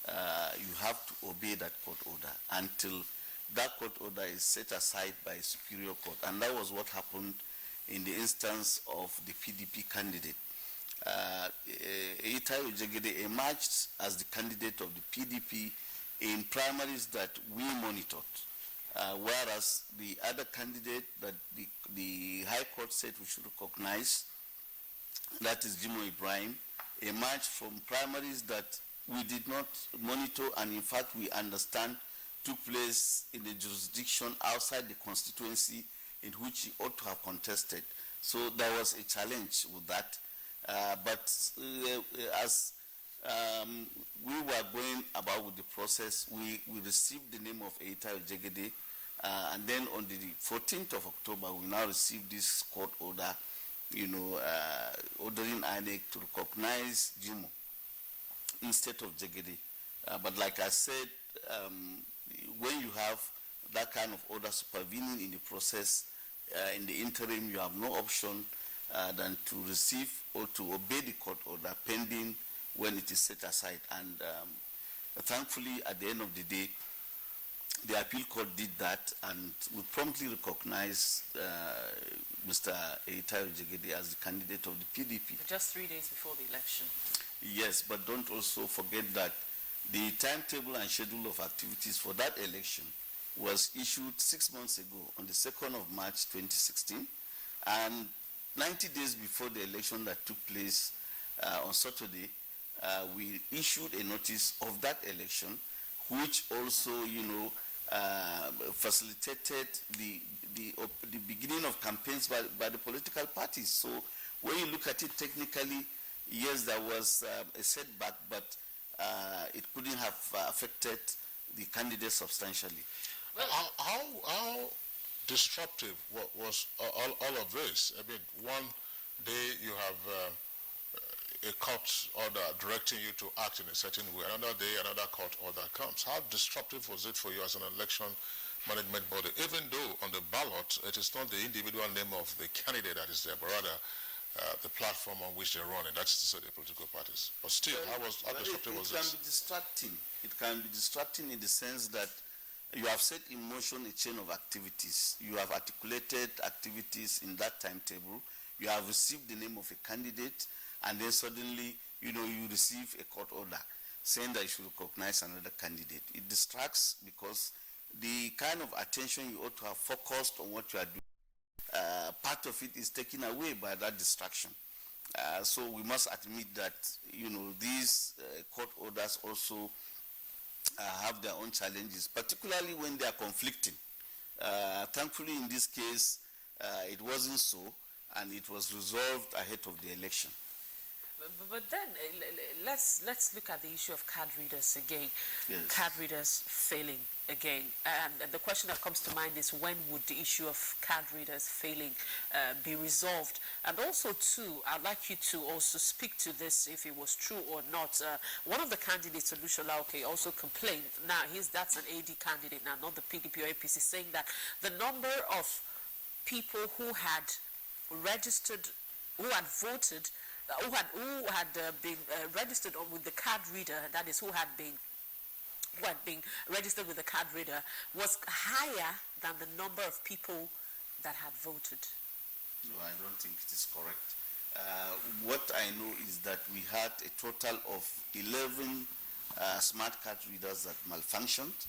you have to obey that court order until that court order is set aside by a superior court. And that was what happened in the instance of the PDP candidate. Eitai Ojegede emerged as the candidate of the PDP in primaries that we monitored, whereas the other candidate that the High Court said we should recognize, that is Jimo Ibrahim, emerged from primaries that we did not monitor, and in fact we understand took place in a jurisdiction outside the constituency in which he ought to have contested. So there was a challenge with that. But as we were going about with the process, we received the name of Eitai Ojegede, and then on the 14th of October, we now received this court order, ordering INEC to recognize Jimo instead of Jegede. But like I said, when you have that kind of order supervening in the process, in the interim, you have no option than to receive or to obey the court order pending when it is set aside. And thankfully, at the end of the day, the appeal court did that, and we promptly recognized Mr. Eitai Ojegede as the candidate of the PDP. Just 3 days before the election. Yes, but don't also forget that the timetable and schedule of activities for that election was issued 6 months ago on the 2nd of March 2016, and 90 days before the election that took place on Saturday, we issued a notice of that election, which also, facilitated the beginning of campaigns by the political parties. So when you look at it technically, yes, there was a setback, but it couldn't have affected the candidate substantially. Well, how disruptive was all of this? I mean, one day you have a court order directing you to act in a certain way. Another day, another court order comes. How disruptive was it for you as an election management body? Even though on the ballot, it is not the individual name of the candidate that is there, but rather the platform on which they're running. That's to say the political parties. But still, how disruptive was this? It can be distracting. It can be distracting in the sense that you have set in motion a chain of activities. You have articulated activities in that timetable. You have received the name of a candidate, and then suddenly, you receive a court order saying that you should recognize another candidate. It distracts because the kind of attention you ought to have focused on what you are doing, part of it is taken away by that distraction. So we must admit that, these court orders also have their own challenges, particularly when they are conflicting. Thankfully, in this case, it wasn't so, and it was resolved ahead of the election. But then, let's look at the issue of card readers again. Yes. Card readers failing again. And the question that comes to mind is, when would the issue of card readers failing be resolved? And also, too, I'd like you to also speak to this, if it was true or not. One of the candidates, Olushola Oke, also complained. Now, that's an AD candidate now, not the PDP or APC, saying that the number of people who had registered, who had voted, who had been registered with the card reader, that is, who had been registered with the card reader, was higher than the number of people that had voted. No, I don't think it is correct. What I know is that we had a total of 11 smart card readers that malfunctioned,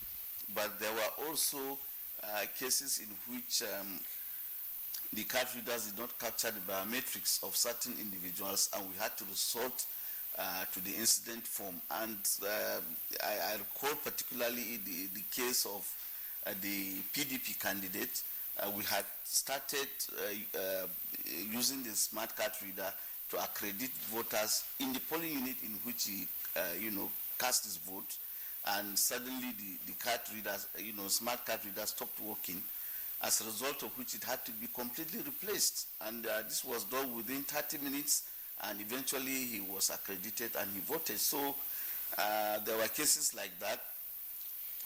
but there were also cases in which the card readers did not capture the biometrics of certain individuals, and we had to resort to the incident form. And I recall particularly the case of the PDP candidate. We had started using the smart card reader to accredit voters in the polling unit in which he, cast his vote, and suddenly the card readers, smart card reader stopped working, as a result of which it had to be completely replaced. And this was done within 30 minutes, and eventually he was accredited and he voted. So there were cases like that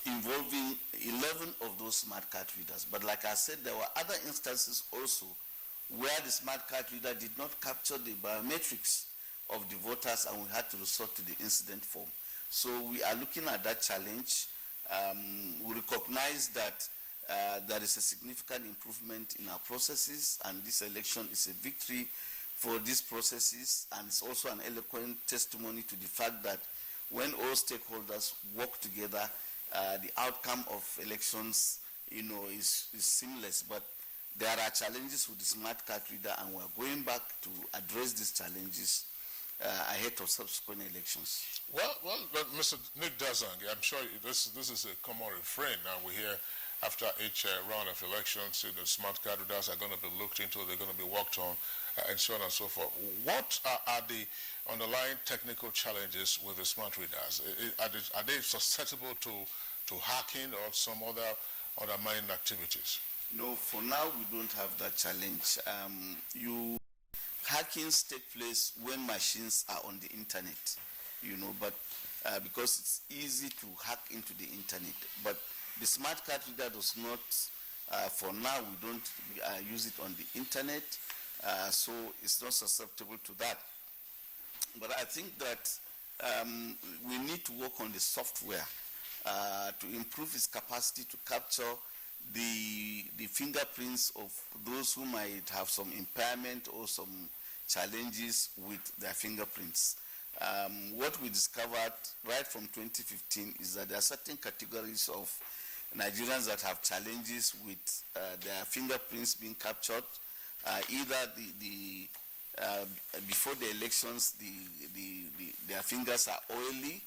involving 11 of those smart card readers. But like I said, there were other instances also where the smart card reader did not capture the biometrics of the voters, and we had to resort to the incident form. So we are looking at that challenge. We recognize that there is a significant improvement in our processes, and this election is a victory for these processes, and it's also an eloquent testimony to the fact that when all stakeholders work together, the outcome of elections, is seamless. But there are challenges with the smart card reader, and we're going back to address these challenges ahead of subsequent elections. Well, but Mr. Nick Dazang, I'm sure this is a common refrain now we hear after each round of elections. The smart card readers are going to be looked into, they're going to be worked on, and so on and so forth. What are the underlying technical challenges with the smart readers? Are they susceptible to hacking or some other undermining activities? No, for now we don't have that challenge. Hackings take place when machines are on the internet, but because it's easy to hack into the internet. But the smart card reader does not, for now we don't use it on the internet, so it's not susceptible to that. But I think that we need to work on the software to improve its capacity to capture the fingerprints of those who might have some impairment or some challenges with their fingerprints. What we discovered right from 2015 is that there are certain categories of Nigerians that have challenges with their fingerprints being captured. Either before the elections, their fingers are oily,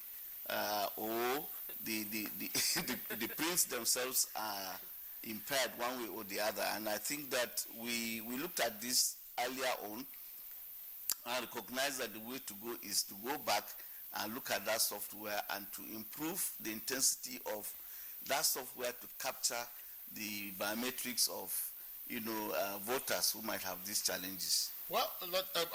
or the prints themselves are impaired one way or the other. And I think that we looked at this earlier on and recognized that the way to go is to go back and look at that software and to improve the intensity of that software to capture the biometrics of voters who might have these challenges. Well,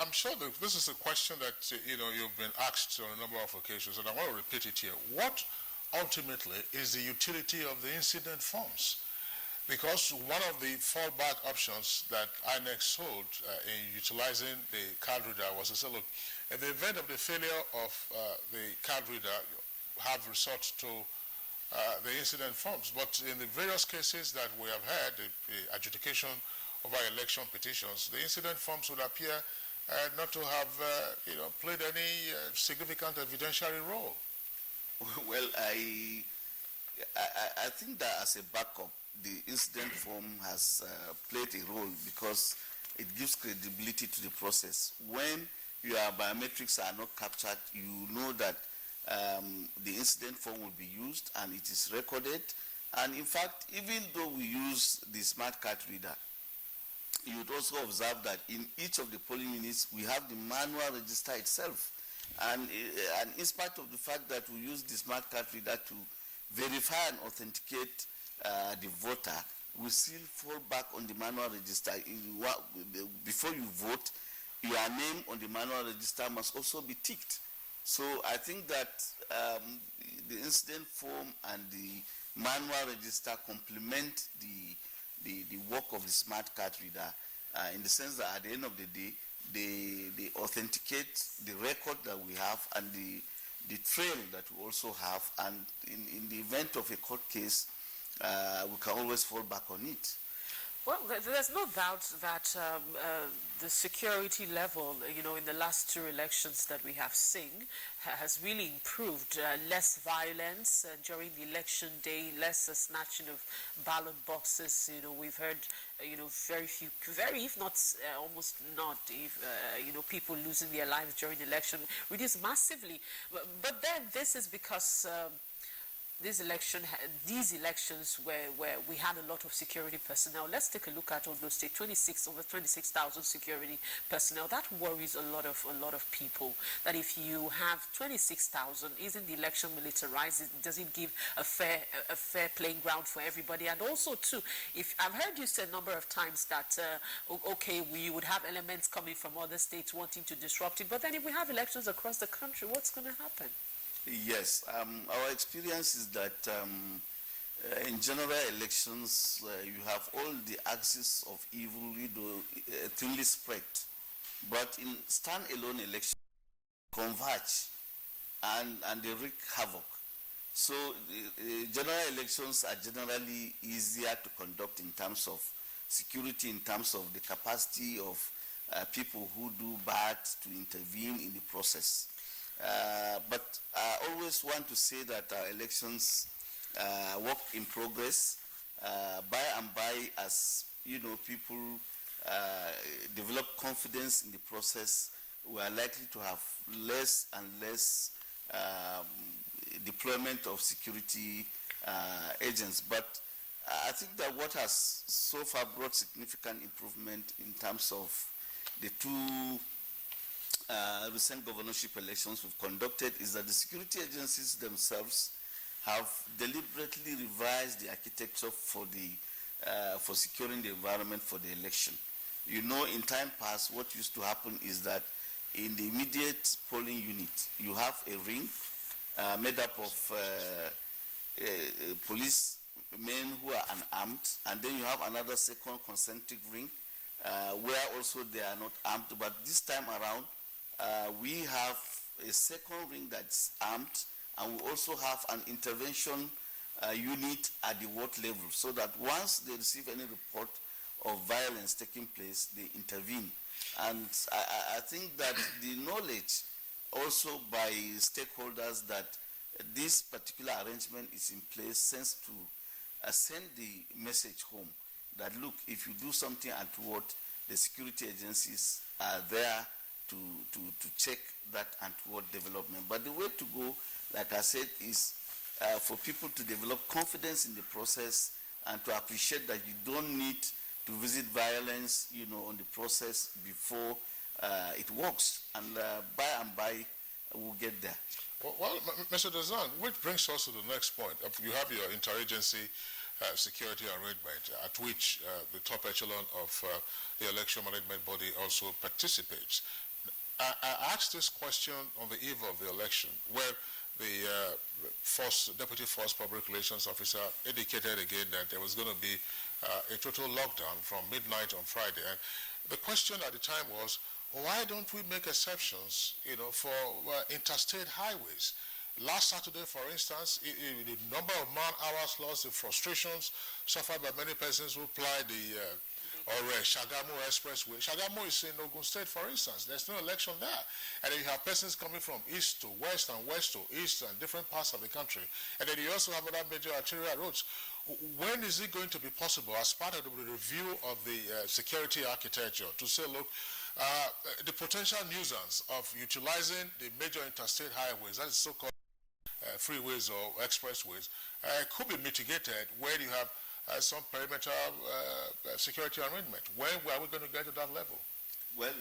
I'm sure that this is a question that you've been asked on a number of occasions, and I want to repeat it here. What ultimately is the utility of the incident forms? Because one of the fallback options that INEC sold in utilizing the card reader was to say, look, in the event of the failure of the card reader, have resort to the incident forms. But in the various cases that we have had, the adjudication over election petitions, the incident forms would appear not to have played any significant evidentiary role. Well, I think that as a backup, the incident form has played a role because it gives credibility to the process. When your biometrics are not captured, you know that the incident form will be used and it is recorded. And in fact, even though we use the smart card reader, you would also observe that in each of the polling units, we have the manual register itself. And in spite of the fact that we use the smart card reader to verify and authenticate the voter, we still fall back on the manual register. Before you vote, your name on the manual register must also be ticked. So I think that the incident form and the manual register complement the work of the smart card reader in the sense that at the end of the day, they authenticate the record that we have and the trail that we also have, and in the event of a court case, we can always fall back on it. Well, there's no doubt that the security level, in the last two elections that we have seen has really improved. Less violence during the election day, less snatching of ballot boxes. We've heard, very few, if not almost not, people losing their lives during the election, reduced massively. But then this is because these elections where we had a lot of security personnel. Let's take a look at Ondo State, over 26,000 security personnel. That worries a lot of people. That if you have 26,000, isn't the election militarized? Does it give a fair playing ground for everybody? And also too, if I've heard you say a number of times that we would have elements coming from other states wanting to disrupt it, but then if we have elections across the country, what's going to happen? Yes, our experience is that in general elections, you have all the axis of evil thinly spread. But in stand-alone elections, converge and they wreak havoc. So general elections are generally easier to conduct in terms of security, in terms of the capacity of people who do bad to intervene in the process. But I always want to say that our elections work in progress. By and by, as you know, people develop confidence in the process, we are likely to have less and less deployment of security agents. But I think that what has so far brought significant improvement in terms of the two recent governorship elections we've conducted is that the security agencies themselves have deliberately revised the architecture for securing the environment for the election. You know, in time past, what used to happen is that in the immediate polling unit, you have a ring made up of police men who are unarmed, and then you have another second concentric ring where also they are not armed. But this time around, we have a second ring that's armed, and we also have an intervention unit at the ward level, so that once they receive any report of violence taking place, they intervene. And I think that the knowledge also by stakeholders that this particular arrangement is in place sends to send the message home that, look, if you do something untoward, the security agencies are there to check that untoward development. But the way to go, like I said, is for people to develop confidence in the process and to appreciate that you don't need to visit violence, you know, on the process before it works. And by and by, we'll get there. Well, Mr. Dazan, which brings us to the next point. You have your interagency security arrangement, at which the top echelon of the election management body also participates. I asked this question on the eve of the election, where the Deputy Force Public Relations Officer indicated again that there was going to be a total lockdown from midnight on Friday. And the question at the time was, why don't we make exceptions, you know, for interstate highways? Last Saturday, for instance, the number of man-hours lost, the frustrations suffered by many persons who ply the Shagamu Expressway. Shagamu is in Ogun State, for instance. There's no election there. And then you have persons coming from east to west and west to east and different parts of the country. And then you also have other major arterial roads. When is it going to be possible, as part of the review of the security architecture, to say, look, the potential nuisance of utilizing the major interstate highways, that is so-called freeways or expressways, could be mitigated when you have some perimeter security arrangement? When are we going to get to that level? Well,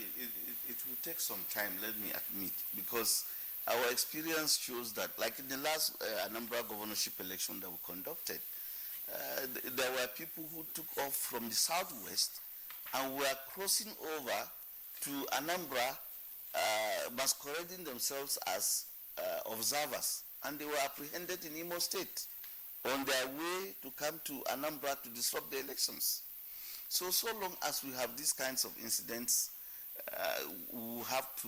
it will take some time, let me admit, because our experience shows that, like in the last Anambra governorship election that we conducted, there were people who took off from the southwest and were crossing over to Anambra, masquerading themselves as observers, and they were apprehended in Imo State on their way to come to Anambra to disrupt the elections. So long as we have these kinds of incidents, we have to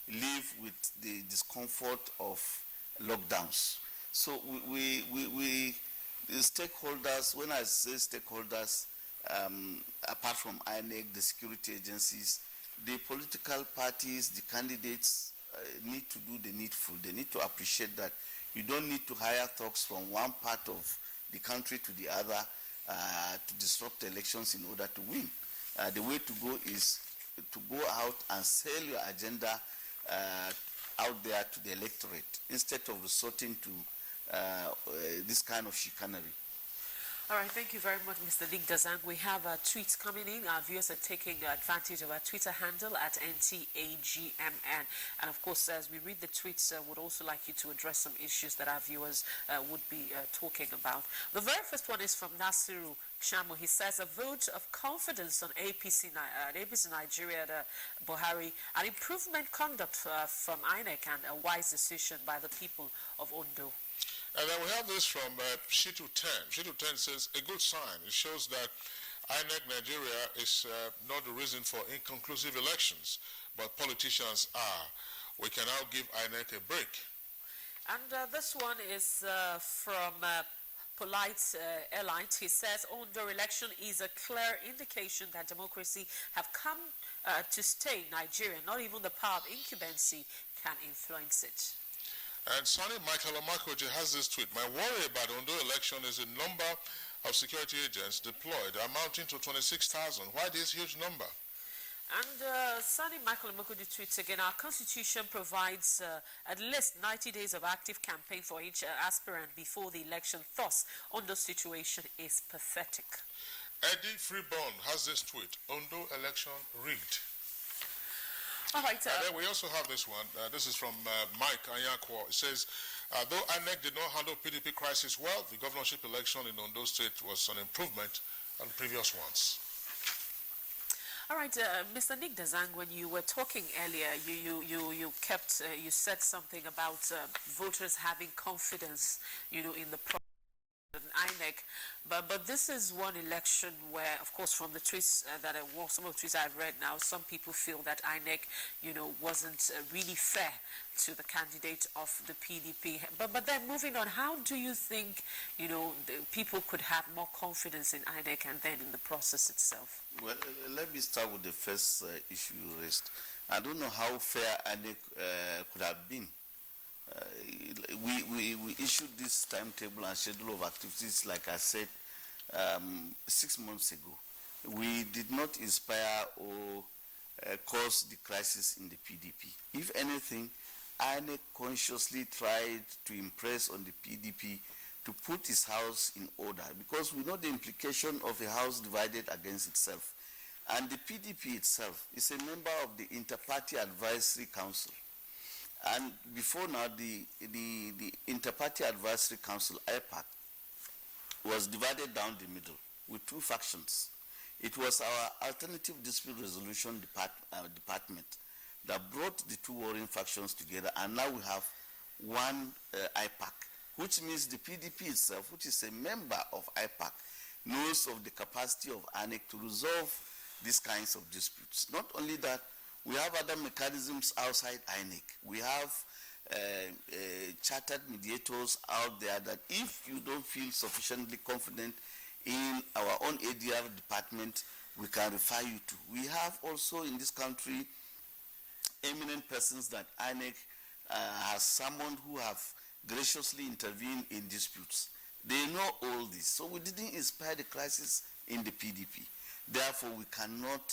live with the discomfort of lockdowns. So the stakeholders, when I say stakeholders, apart from INEC, the security agencies, the political parties, the candidates need to do the needful. They need to appreciate that you don't need to hire thugs from one part of the country to the other to disrupt the elections in order to win. The way to go is to go out and sell your agenda out there to the electorate instead of resorting to this kind of chicanery. All right, thank you very much, Mr. Nick Dazang. We have tweets coming in. Our viewers are taking advantage of our Twitter handle at NTAGMN. And of course, as we read the tweets, would also like you to address some issues that our viewers would be talking about. The very first one is from Nasiru Shamu. He says, a vote of confidence on APC Nigeria, Buhari, an improvement conduct from INEC, and a wise decision by the people of Ondo. And then we have this from Shitu 10. Shitu 10 says, a good sign. It shows that INEC Nigeria is not the reason for inconclusive elections, but politicians are. We can now give INEC a break. And this one is from Polite Elite. He says, Ondo election is a clear indication that democracy have come to stay in Nigeria. Not even the power of incumbency can influence it. And Sonny Michael Omakoji has this tweet. My worry about Ondo election is the number of security agents deployed, amounting to 26,000. Why this huge number? And Sonny Michael Omakoji tweets again, our constitution provides at least 90 days of active campaign for each aspirant before the election. Thus, Ondo's situation is pathetic. Eddie Freeborn has this tweet. Ondo election rigged. All right. And then we also have this one. This is from Mike Anyakwo. It says, though INEC did not handle PDP crisis well, the governorship election in Ondo State was an improvement on previous ones. All right, Mr. Nick Dazang, when you were talking earlier, you said something about voters having confidence, in the process. INEC, but this is one election where, of course, from the tweets some of the tweets I've read now, some people feel that INEC, wasn't really fair to the candidate of the PDP. But then moving on, how do you think, people could have more confidence in INEC and then in the process itself? Well, let me start with the first issue you raised. I don't know how fair INEC could have been. We issued this timetable and schedule of activities, like I said, 6 months ago. We did not inspire or cause the crisis in the PDP. If anything, INEC consciously tried to impress on the PDP to put his house in order, because we know the implication of a house divided against itself. And the PDP itself is a member of the Inter-Party Advisory Council. And before now, the Inter-Party Advisory Council, IPAC, was divided down the middle with two factions. It was our Alternative Dispute Resolution department that brought the two warring factions together, and now we have one IPAC, which means the PDP itself, which is a member of IPAC, knows of the capacity of INEC to resolve these kinds of disputes. Not only that, we have other mechanisms outside INEC. We have chartered mediators out there that if you don't feel sufficiently confident in our own ADR department, we can refer you to. We have also in this country eminent persons that INEC has summoned who have graciously intervened in disputes. They know all this. So we didn't inspire the crisis in the PDP. Therefore, we cannot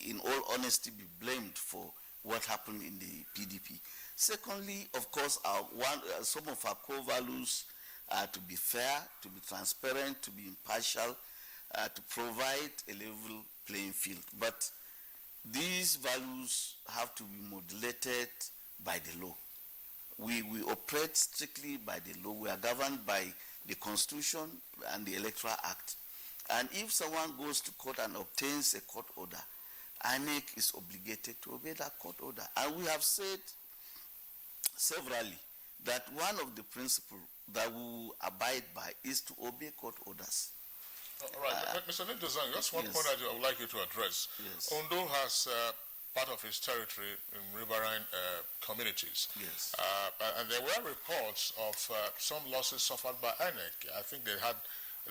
in all honesty, be blamed for what happened in the PDP. Secondly, of course, some of our core values are to be fair, to be transparent, to be impartial, to provide a level playing field. But these values have to be modulated by the law. We operate strictly by the law. We are governed by the Constitution and the Electoral Act. And if someone goes to court and obtains a court order, INEC is obligated to obey that court order. And we have said severally that one of the principles that we will abide by is to obey court orders. All right, Mr. Nindozang, that's one point I would like you to address. Yes. Ondo has part of its territory in riverine communities. Yes. And there were reports of some losses suffered by INEC. I think there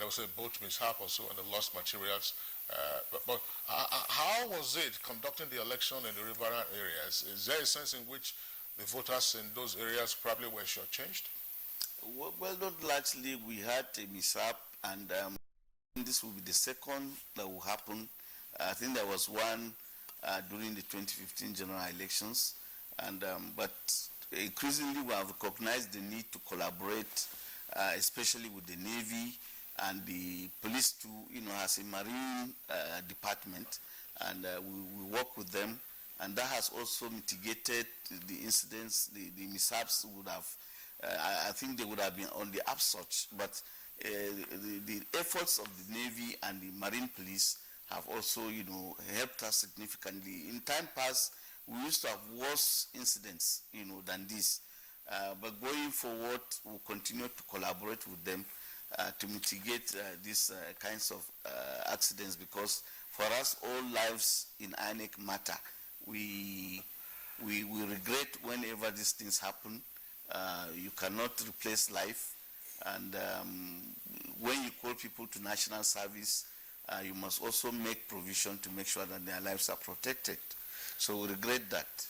was a boat mishap or so, and they lost materials. But how was it conducting the election in the riverine areas? Is there a sense in which the voters in those areas probably were shortchanged? Well, not largely. We had a mishap, and this will be the second that will happen. I think there was one during the 2015 general elections, and but increasingly we have recognized the need to collaborate, especially with the Navy and the police too, as a marine department, and we work with them, and that has also mitigated the incidents. The mishaps would have, I think they would have been on the upsurge, but the efforts of the Navy and the Marine Police have also, helped us significantly. In time past, we used to have worse incidents, than this, but going forward, we'll continue to collaborate with them to mitigate these kinds of accidents, because for us, all lives in INEC matter. We regret whenever these things happen, You cannot replace life. And when you call people to national service, you must also make provision to make sure that their lives are protected. So we regret that.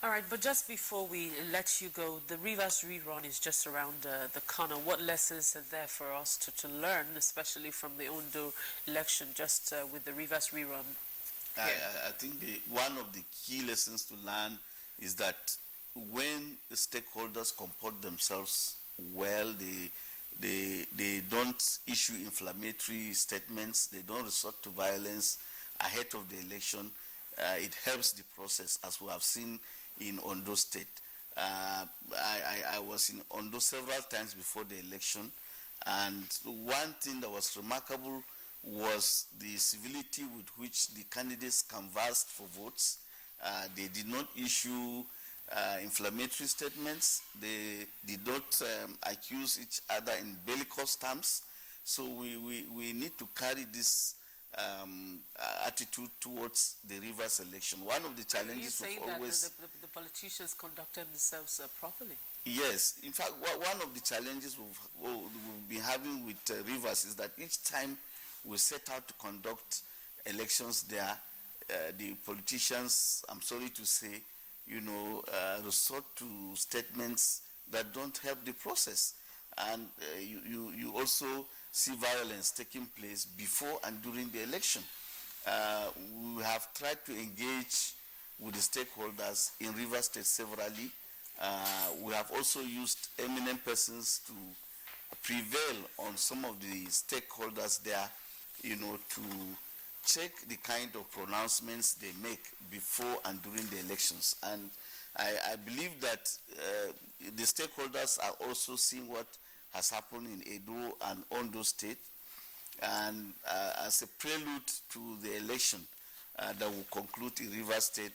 All right, but just before we let you go, the Rivers rerun is just around the corner. What lessons are there for us to learn, especially from the Ondo election, just with the Rivers rerun? I think one of the key lessons to learn is that when the stakeholders comport themselves well, they don't issue inflammatory statements, they don't resort to violence ahead of the election. It helps the process, as we have seen in Ondo State. I was in Ondo several times before the election, and one thing that was remarkable was the civility with which the candidates canvassed for votes. They did not issue inflammatory statements. They did not accuse each other in bellicose terms. So we need to carry this attitude towards the Rivers election. One of the challenges we've always... that the politicians conducted themselves properly? Yes. In fact, one of the challenges we've been having with Rivers is that each time we set out to conduct elections there, the politicians, I'm sorry to say, resort to statements that don't help the process. And you also see violence taking place before and during the election. We have tried to engage with the stakeholders in Rivers State severally. We have also used eminent persons to prevail on some of the stakeholders there, to check the kind of pronouncements they make before and during the elections. And I believe that the stakeholders are also seeing what has happened in Edo and Ondo State, and as a prelude to the election that will conclude in Rivers State,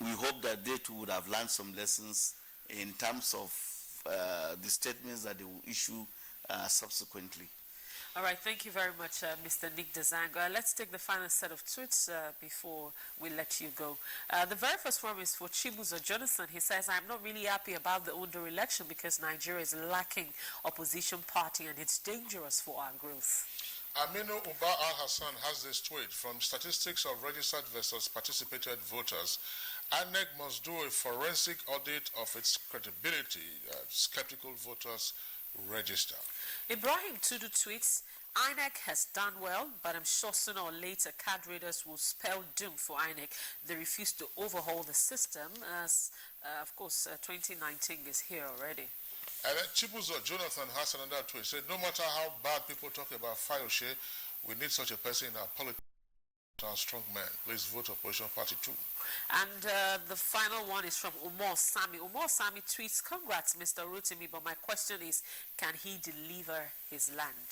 we hope that they too would have learned some lessons in terms of the statements that they will issue subsequently. All right, thank you very much, Mr. Nick Dezang. Let's take the final set of tweets before we let you go. The very first one is for Chibuzo Jonathan. He says, I'm not really happy about the Ondo election because Nigeria is lacking opposition party and it's dangerous for our growth. Aminu Uba Al-Hassan has this tweet: from statistics of registered versus participated voters, INEC must do a forensic audit of its credibility. Skeptical voters register. Ibrahim Tudu tweets, INEC has done well, but I'm sure sooner or later card readers will spell doom for INEC. They refuse to overhaul the system as, of course, 2019 is here already. And then Chibuzo Jonathan has another tweet. Said, no matter how bad people talk about Fayoshe, we need such a person in our politics. Strong man. Please vote opposition party too. And the final one is from Umar Sami. Umar Sami tweets, congrats, Mr. Rotimi, but my question is, can he deliver his land?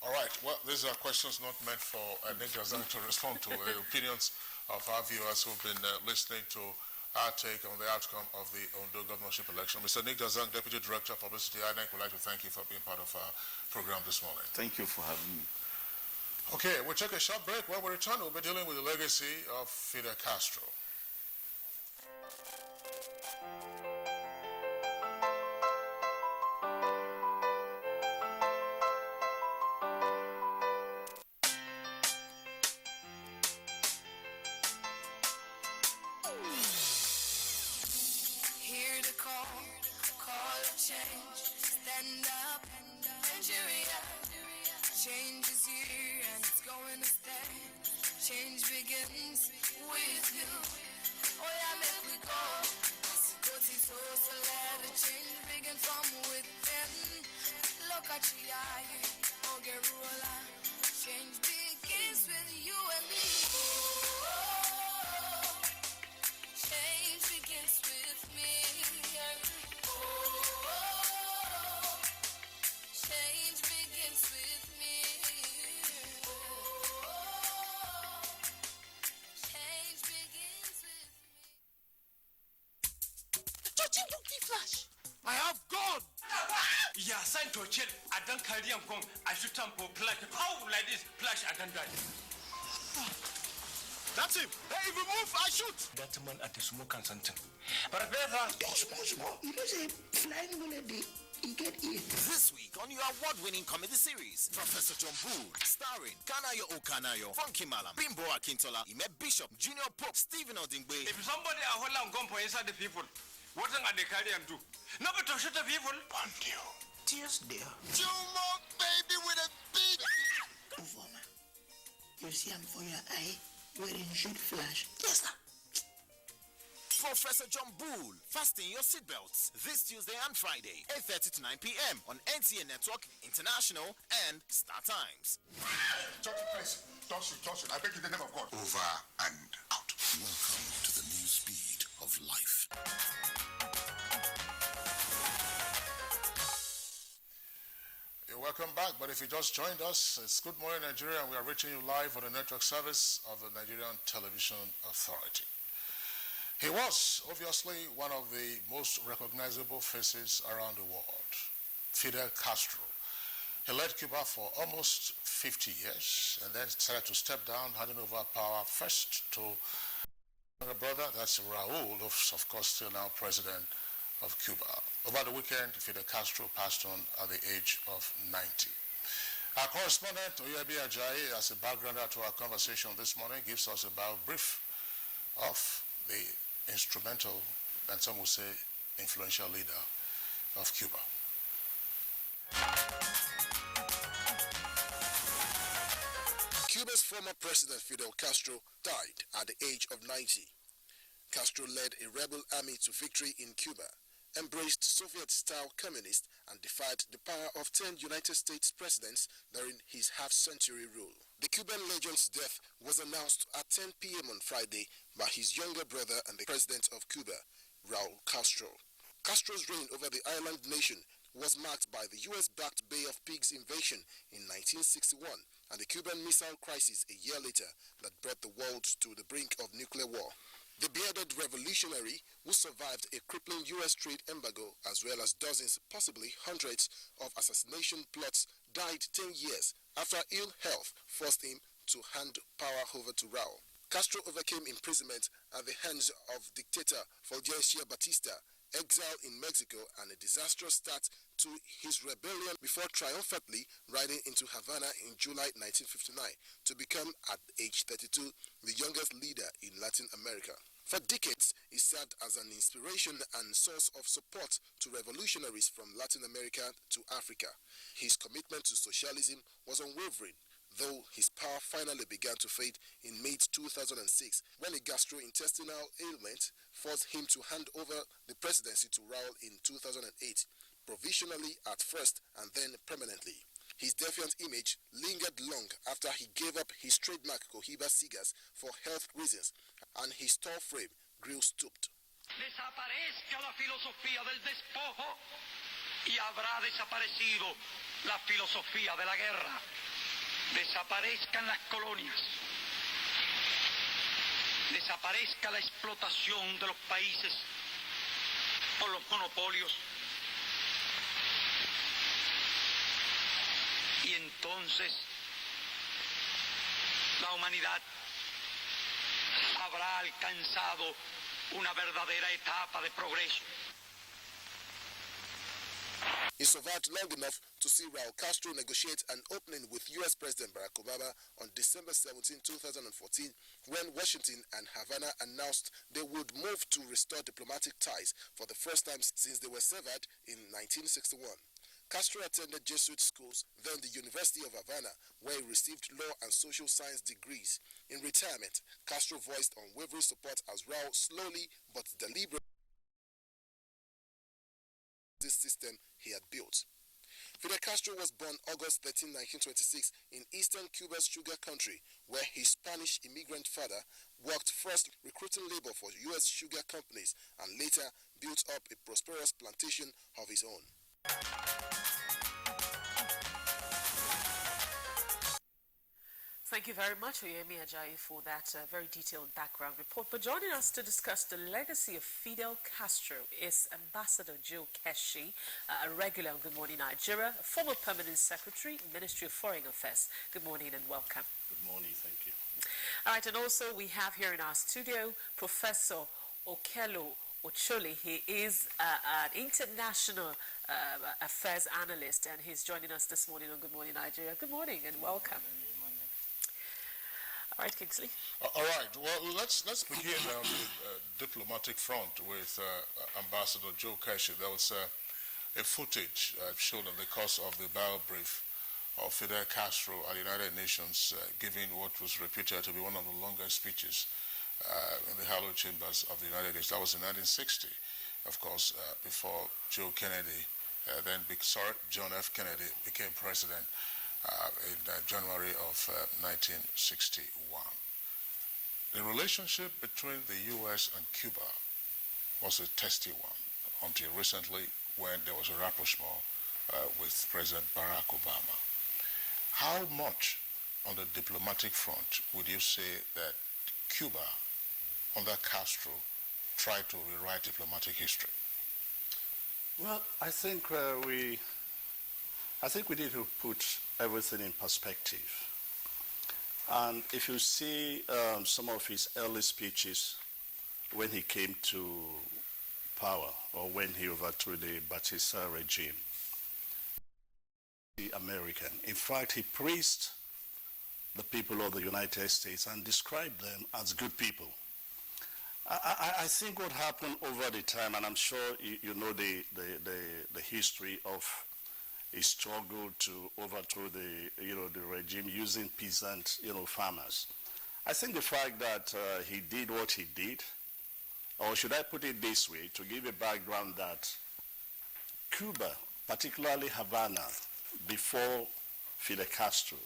All right. Well, these are questions not meant for Nick Dezang to respond to. The opinions of our viewers who've been listening to our take on the outcome of the Ondo governorship election. Mr. Nick Dezang, Deputy Director of Publicity, INEC, would like to thank you for being part of our program this morning. Thank you for having me. Okay, we'll take a short break. When we return, we'll be dealing with the legacy of Fidel Castro. Hear the call of change. Stand up, Nigeria. Change is here and it's going to stay. Change begins with you. Oh yeah, make we go. Go to so let the change begin from within. Look at your eye, Ogerula. Change begins with you and me. Oh, change begins with me. Oh, change begins with me. Change begins with me. Touching monkey flash. I have gone. Yeah, sign to chill. I don't carry on gone. I should turn for flash. How like this flash I don't die. That's him. Hey, if you move, I shoot. That man at the smoke and something. But Small. You know, say, flying bullet, you get it. This week on your award-winning comedy series, Professor John Bull, starring Kanayo Okanayo, Funky Malam, Bimbo Akintola, Ime Bishop, Junior Pope, Stephen Odingbe. If somebody are holding on for inside the people, what are they carry and do? Nobody to shoot the people. On you. Tears there. Jumo baby with a big. Informer. You see him for your eye, wearing shoot flash. Yes, sir. Professor John Bull, fasten your seatbelts this Tuesday and Friday, 8:30 to 9 p.m. on NTA Network, International, and Star Times. Church, please, touch it. I beg in the name of God. Over and out. Welcome to the new speed of life. You're welcome back, but if you just joined us, it's Good Morning Nigeria, and we are reaching you live on the network service of the Nigerian Television Authority. He was obviously one of the most recognizable faces around the world, Fidel Castro. He led Cuba for almost 50 years and then decided to step down, handing over power first to younger brother, that's Raul, who's of course still now president of Cuba. Over the weekend, Fidel Castro passed on at the age of 90. Our correspondent, Oyebi Ajayi, as a backgrounder to our conversation this morning, gives us a brief of the instrumental, and some will say influential leader of Cuba. Cuba's former president Fidel Castro died at the age of 90. Castro led a rebel army to victory in Cuba, embraced Soviet-style communists, and defied the power of 10 United States presidents during his half-century rule. The Cuban legend's death was announced at 10 p.m. on Friday by his younger brother and the president of Cuba, Raul Castro. Castro's reign over the island nation was marked by the US-backed Bay of Pigs invasion in 1961 and the Cuban Missile Crisis a year later that brought the world to the brink of nuclear war. The bearded revolutionary, who survived a crippling US trade embargo as well as dozens, possibly hundreds, of assassination plots, died 10 years after ill health forced him to hand power over to Raul. Castro overcame imprisonment at the hands of dictator Fulgencio Batista, exile in Mexico, and a disastrous start to his rebellion before triumphantly riding into Havana in July 1959 to become, at age 32, the youngest leader in Latin America. For decades, he served as an inspiration and source of support to revolutionaries from Latin America to Africa. His commitment to socialism was unwavering, though his power finally began to fade in May 2006 when a gastrointestinal ailment forced him to hand over the presidency to Raul in 2008, provisionally at first and then permanently. His defiant image lingered long after he gave up his trademark Cohiba cigars for health reasons, and his tall frame grew stooped. Desaparezca la filosofía del despojo y habrá desaparecido la filosofía de la guerra. Desaparezcan las colonias. Desaparezca la explotación de los países por los monopolios. Y entonces la humanidad habrá alcanzado una verdadera etapa de progreso. He survived long enough to see Raul Castro negotiate an opening with U.S. President Barack Obama on December 17, 2014, when Washington and Havana announced they would move to restore diplomatic ties for the first time since they were severed in 1961. Castro attended Jesuit schools, then the University of Havana, where he received law and social science degrees. In retirement, Castro voiced unwavering support as Raul slowly but deliberately this system he had built. Fidel Castro was born August 13, 1926 in eastern Cuba's sugar country, where his Spanish immigrant father worked first recruiting labor for U.S. sugar companies and later built up a prosperous plantation of his own. Thank Thank you very much, Oyemi Ajayi, for that very detailed background report. But joining us to discuss the legacy of Fidel Castro is Ambassador Joe Keshi, a regular on Good Morning Nigeria, a former permanent secretary, Ministry of Foreign Affairs. Good morning and welcome. Good morning, thank you. All right, and also we have here in our studio Professor Okelo Ocholi. He is an international affairs analyst, and he's joining us this morning on Good Morning Nigeria. Good morning and welcome. All right, Kingsley. All right. Well, let's begin on the diplomatic front with Ambassador Joe Keshi. There was a footage shown in the course of the bio brief of Fidel Castro at the United Nations, giving what was reputed to be one of the longest speeches in the hallowed chambers of the United Nations. That was in 1960, of course, before Joe Kennedy, John F. Kennedy became president in January of 1961. The relationship between the U.S. and Cuba was a testy one until recently when there was a rapprochement with President Barack Obama. How much on the diplomatic front would you say that Cuba, under Castro, tried to rewrite diplomatic history? Well, I think we need to put everything in perspective. And if you see some of his early speeches when he came to power or when he overthrew the Batista regime, the American, in fact, he praised the people of the United States and described them as good people. I think what happened over the time, and I'm sure you know the history of a struggle to overthrow the regime using peasant farmers. I think the fact that he did what he did, or should I put it this way, to give a background, that Cuba, particularly Havana, before Fidel Castro,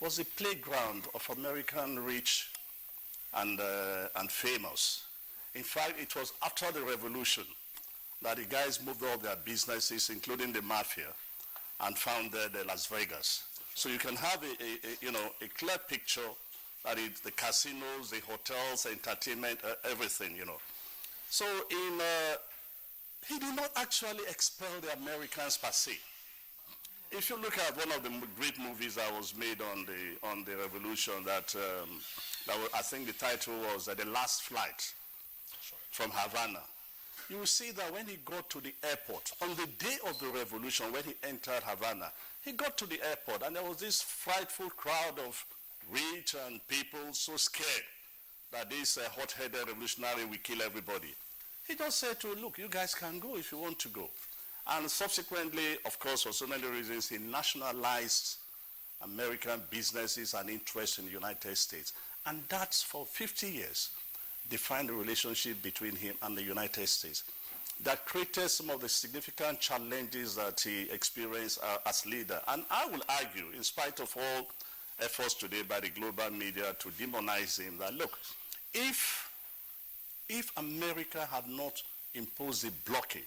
was a playground of American rich and famous. In fact, it was after the revolution that the guys moved all their businesses, including the mafia, and founded Las Vegas. So you can have a clear picture that is the casinos, the hotels, entertainment, everything, So he did not actually expel the Americans per se. If you look at one of the great movies that was made on the revolution, I think the title was The Last Flight from Havana, you will see that when he got to the airport, on the day of the revolution, when he entered Havana, he got to the airport and there was this frightful crowd of rich and people so scared that this hot-headed revolutionary will kill everybody. He just said to him, look, you guys can go if you want to go. And subsequently, of course, for so many reasons, he nationalized American businesses and interests in the United States. And that's for 50 years defined the relationship between him and the United States. That created some of the significant challenges that he experienced as leader. And I will argue, in spite of all efforts today by the global media to demonize him, that look, if America had not imposed a blockade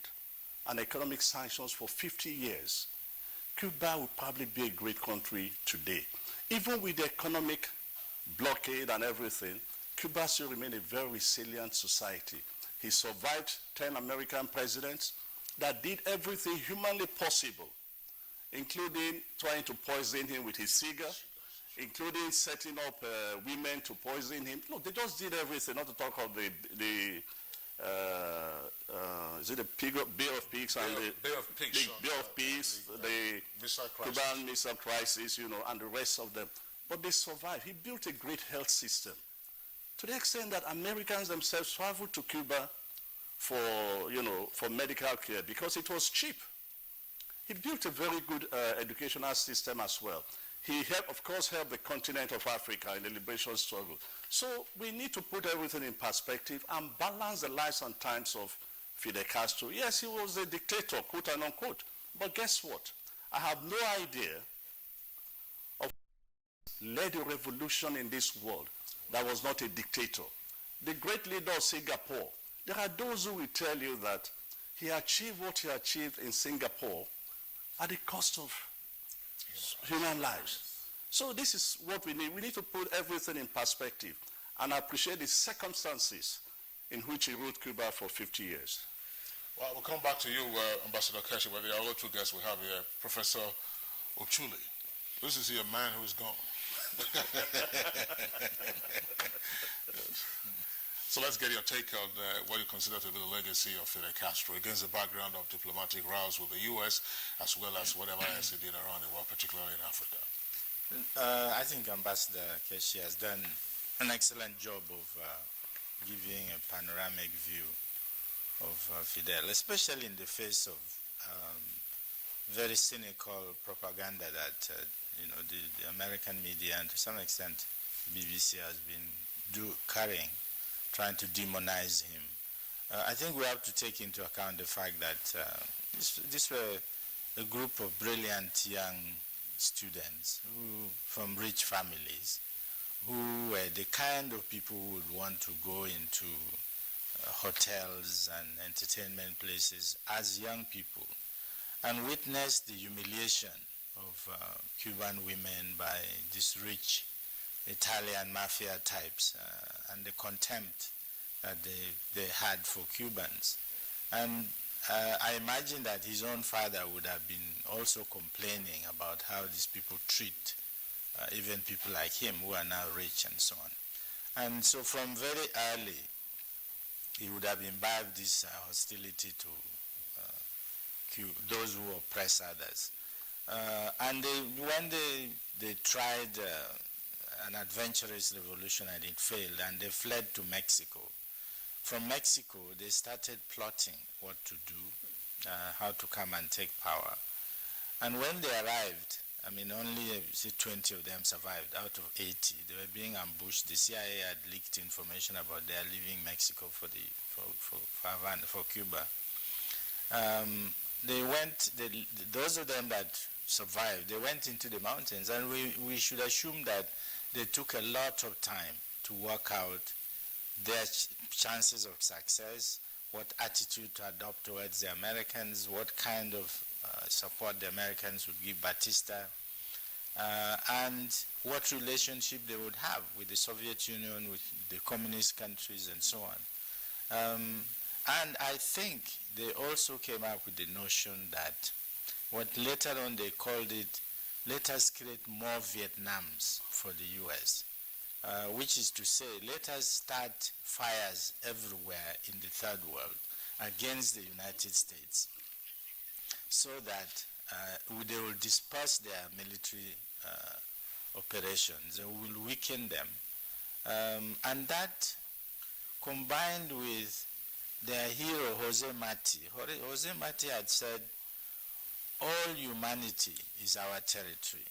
and economic sanctions for 50 years, Cuba would probably be a great country today. Even with the economic blockade and everything, Cuba still remains a very resilient society. He survived 10 American presidents that did everything humanly possible, including trying to poison him with his cigar, including setting up women to poison him. Look, they just did everything, not to talk of is it the Bay of Pigs and the Bay of Pigs, the Cuban Missile Crisis, and the rest of them. But they survived. He built a great health system, to the extent that Americans themselves traveled to Cuba for medical care because it was cheap. He built a very good educational system as well. He helped, of course, helped the continent of Africa in the liberation struggle. So we need to put everything in perspective and balance the lives and times of Fidel Castro. Yes, he was a dictator, quote and unquote. But guess what? I have no idea of led a revolution in this world that was not a dictator. The great leader of Singapore, there are those who will tell you that he achieved what he achieved in Singapore at the cost of human lives. So this is what we need. We need to put everything in perspective and appreciate the circumstances in which he ruled Cuba for 50 years. Well, we'll come back to you, Ambassador Keshi, but there are other two guests we have here. Professor Ochuli. This is a man who is gone. Yes. So let's get your take on what you consider to be the legacy of Fidel Castro against the background of diplomatic rows with the U.S. as well as whatever else he did around the world, particularly in Africa. I think Ambassador Keshi has done an excellent job of giving a panoramic view of Fidel, especially in the face of very cynical propaganda that the American media and to some extent BBC has been carrying, trying to demonize him. I think we have to take into account the fact that these were a group of brilliant young students from rich families who were the kind of people who would want to go into hotels and entertainment places as young people and witness the humiliation of Cuban women by these rich Italian mafia types and the contempt that they had for Cubans. And I imagine that his own father would have been also complaining about how these people treat even people like him who are now rich and so on. And so from very early, he would have imbibed this hostility to those who oppress others. And when they tried an adventurous revolution and it failed, and they fled to Mexico. From Mexico, they started plotting what to do, how to come and take power. And when they arrived, I mean, only 20 of them survived out of 80. They were being ambushed. The CIA had leaked information about their leaving Mexico for Cuba. Those of them that survived, they went into the mountains, and we should assume that they took a lot of time to work out their chances of success, what attitude to adopt towards the Americans, what kind of support the Americans would give Batista, and what relationship they would have with the Soviet Union, with the communist countries, and so on. And I think they also came up with the notion that what later on they called it, let us create more Vietnams for the U.S., which is to say, let us start fires everywhere in the third world against the United States so that they will disperse their military operations and will weaken them. And that, combined with their hero, Jose Marti. Jose Marti had said, all humanity is our territory.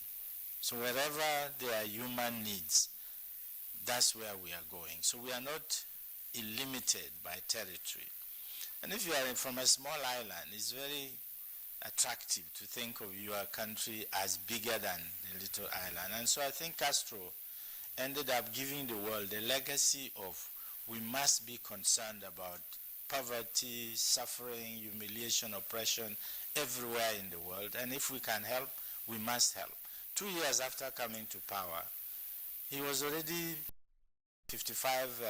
So wherever there are human needs, that's where we are going. So we are not illimited by territory. And if you are from a small island, it's very attractive to think of your country as bigger than the little island. And so I think Castro ended up giving the world a legacy of we must be concerned about poverty, suffering, humiliation, oppression everywhere in the world. And if we can help, we must help. 2 years after coming to power, he was already 55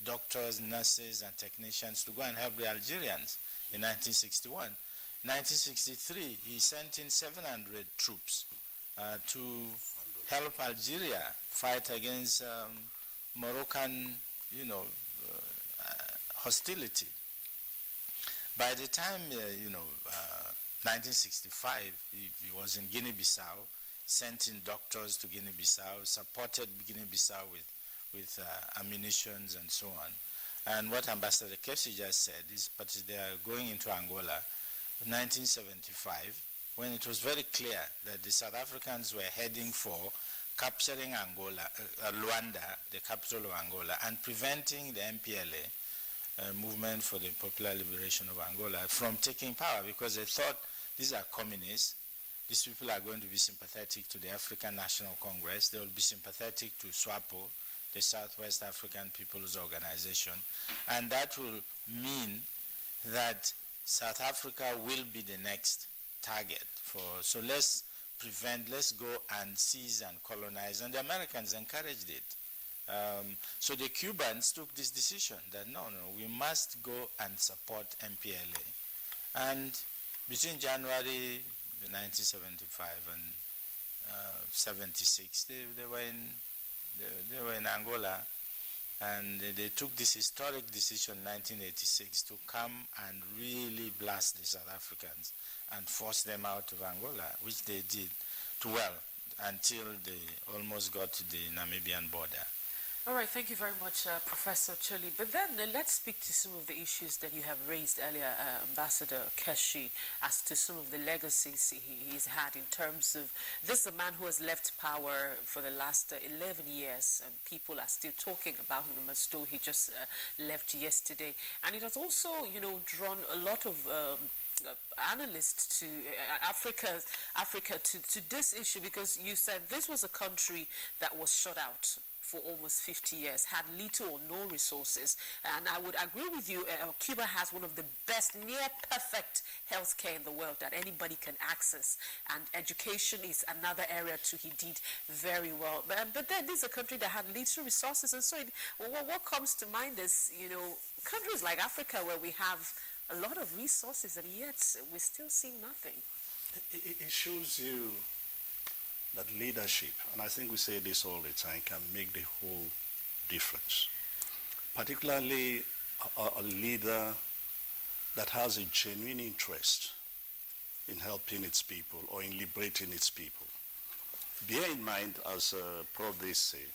doctors, nurses, and technicians to go and help the Algerians in 1961. In 1963, he sent in 700 troops to help Algeria fight against Moroccan, hostility. By the time, 1965, he was in Guinea-Bissau, sent in doctors to Guinea-Bissau, supported Guinea-Bissau with ammunitions and so on. And what Ambassador Keshi just said is, but they are going into Angola in 1975, when it was very clear that the South Africans were heading for capturing Angola, Luanda, the capital of Angola, and preventing the MPLA, movement for the popular liberation of Angola, from taking power, because they thought these are communists. These people are going to be sympathetic to the African National Congress. They will be sympathetic to SWAPO, the Southwest African People's Organization, and that will mean that South Africa will be the next target. So let's prevent, let's go and seize and colonize, and the Americans encouraged it. So the Cubans took this decision that no, we must go and support MPLA. And between January 1975 and 76, they were in Angola, and they took this historic decision in 1986 to come and really blast the South Africans and force them out of Angola, which they did well until they almost got to the Namibian border. All right, thank you very much, Professor Choli. But then let's speak to some of the issues that you have raised earlier, Ambassador Keshi, as to some of the legacies he's had in terms of this is a man who has left power for the last 11 years, and people are still talking about him as though he just left yesterday. And it has also, drawn a lot of analysts to Africa to this issue, because you said this was a country that was shut out for almost 50 years, had little or no resources. And I would agree with you, Cuba has one of the best, near perfect healthcare in the world that anybody can access. And education is another area too. He did very well. But then this is a country that had little resources. And so what comes to mind is, countries like Africa where we have a lot of resources and yet we still see nothing. It shows you that leadership, and I think we say this all the time, can make the whole difference. Particularly a leader that has a genuine interest in helping its people or in liberating its people. Bear in mind, as Prof. they say,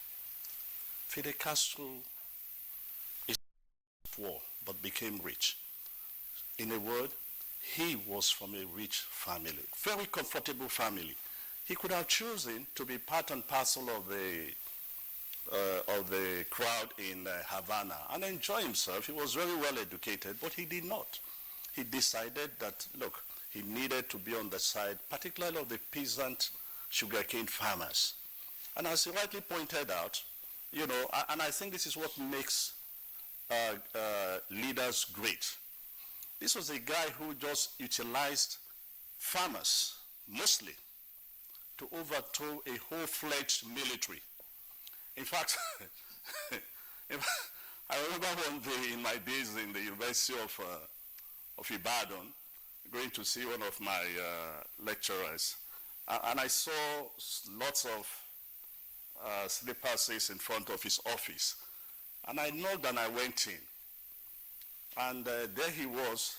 Fidel Castro is poor but became rich. In a word, he was from a rich family, very comfortable family. He could have chosen to be part and parcel of the crowd in Havana and enjoy himself. He was very well educated, but he did not. He decided that, look, he needed to be on the side, particularly of the peasant sugarcane farmers. And as he rightly pointed out, and I think this is what makes leaders great. This was a guy who just utilized farmers, mostly, to overthrow a whole-fledged military. In fact, I remember one day in my days in the University of Ibadan, going to see one of my lecturers, and I saw lots of sleepers in front of his office. And I knocked and I went in. And there he was,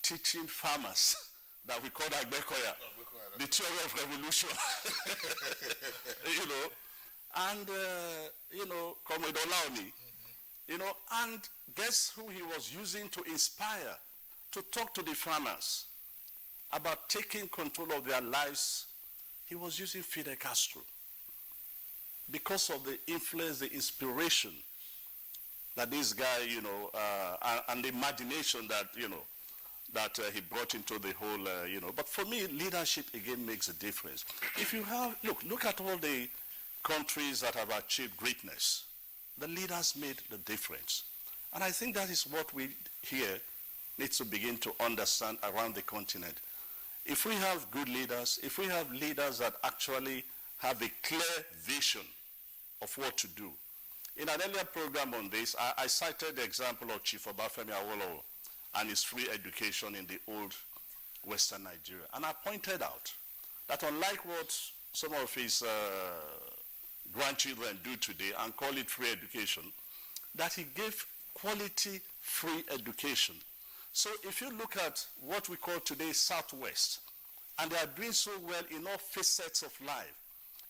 teaching farmers that we call Agbekoya, the theory of revolution. And Comrade Olaoni, and guess who he was using to inspire, to talk to the farmers about taking control of their lives? He was using Fidel Castro because of the influence, the inspiration that this guy, and the imagination that, that he brought into the whole, But for me, leadership again makes a difference. If you have, look at all the countries that have achieved greatness. The leaders made the difference. And I think that is what we here need to begin to understand around the continent. If we have good leaders, if we have leaders that actually have a clear vision of what to do. In an earlier program on this, I cited the example of Chief Obafemi Awolowo and his free education in the old Western Nigeria. And I pointed out that unlike what some of his grandchildren do today and call it free education, that he gave quality free education. So if you look at what we call today Southwest, and they are doing so well in all facets of life,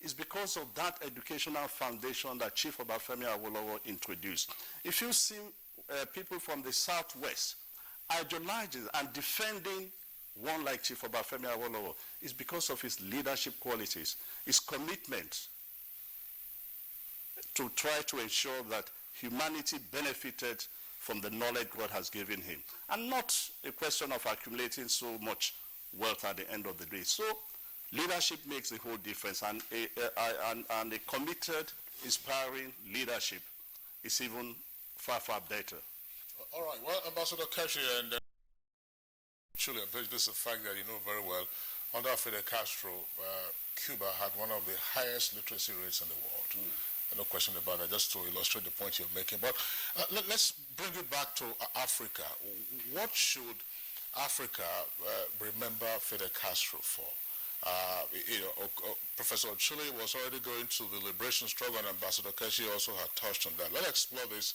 it's because of that educational foundation that Chief Obafemi Awolowo introduced. If you see people from the Southwest idealizing and defending one like Chief Obafemi Awolowo, it's because of his leadership qualities, his commitment to try to ensure that humanity benefited from the knowledge God has given him, and not a question of accumulating so much wealth at the end of the day. So leadership makes the whole difference, and a committed, inspiring leadership is even far, far better. All right. Well, Ambassador Keshi, and truly, this is a fact that you know very well. under Fidel Castro, Cuba had one of the highest literacy rates in the world. No question about that, just to illustrate the point you're making. But let's bring it back to Africa. What should Africa remember Fidel Castro for? Professor Ochille was already going to the liberation struggle, and Ambassador Keshi also had touched on that. Let's explore this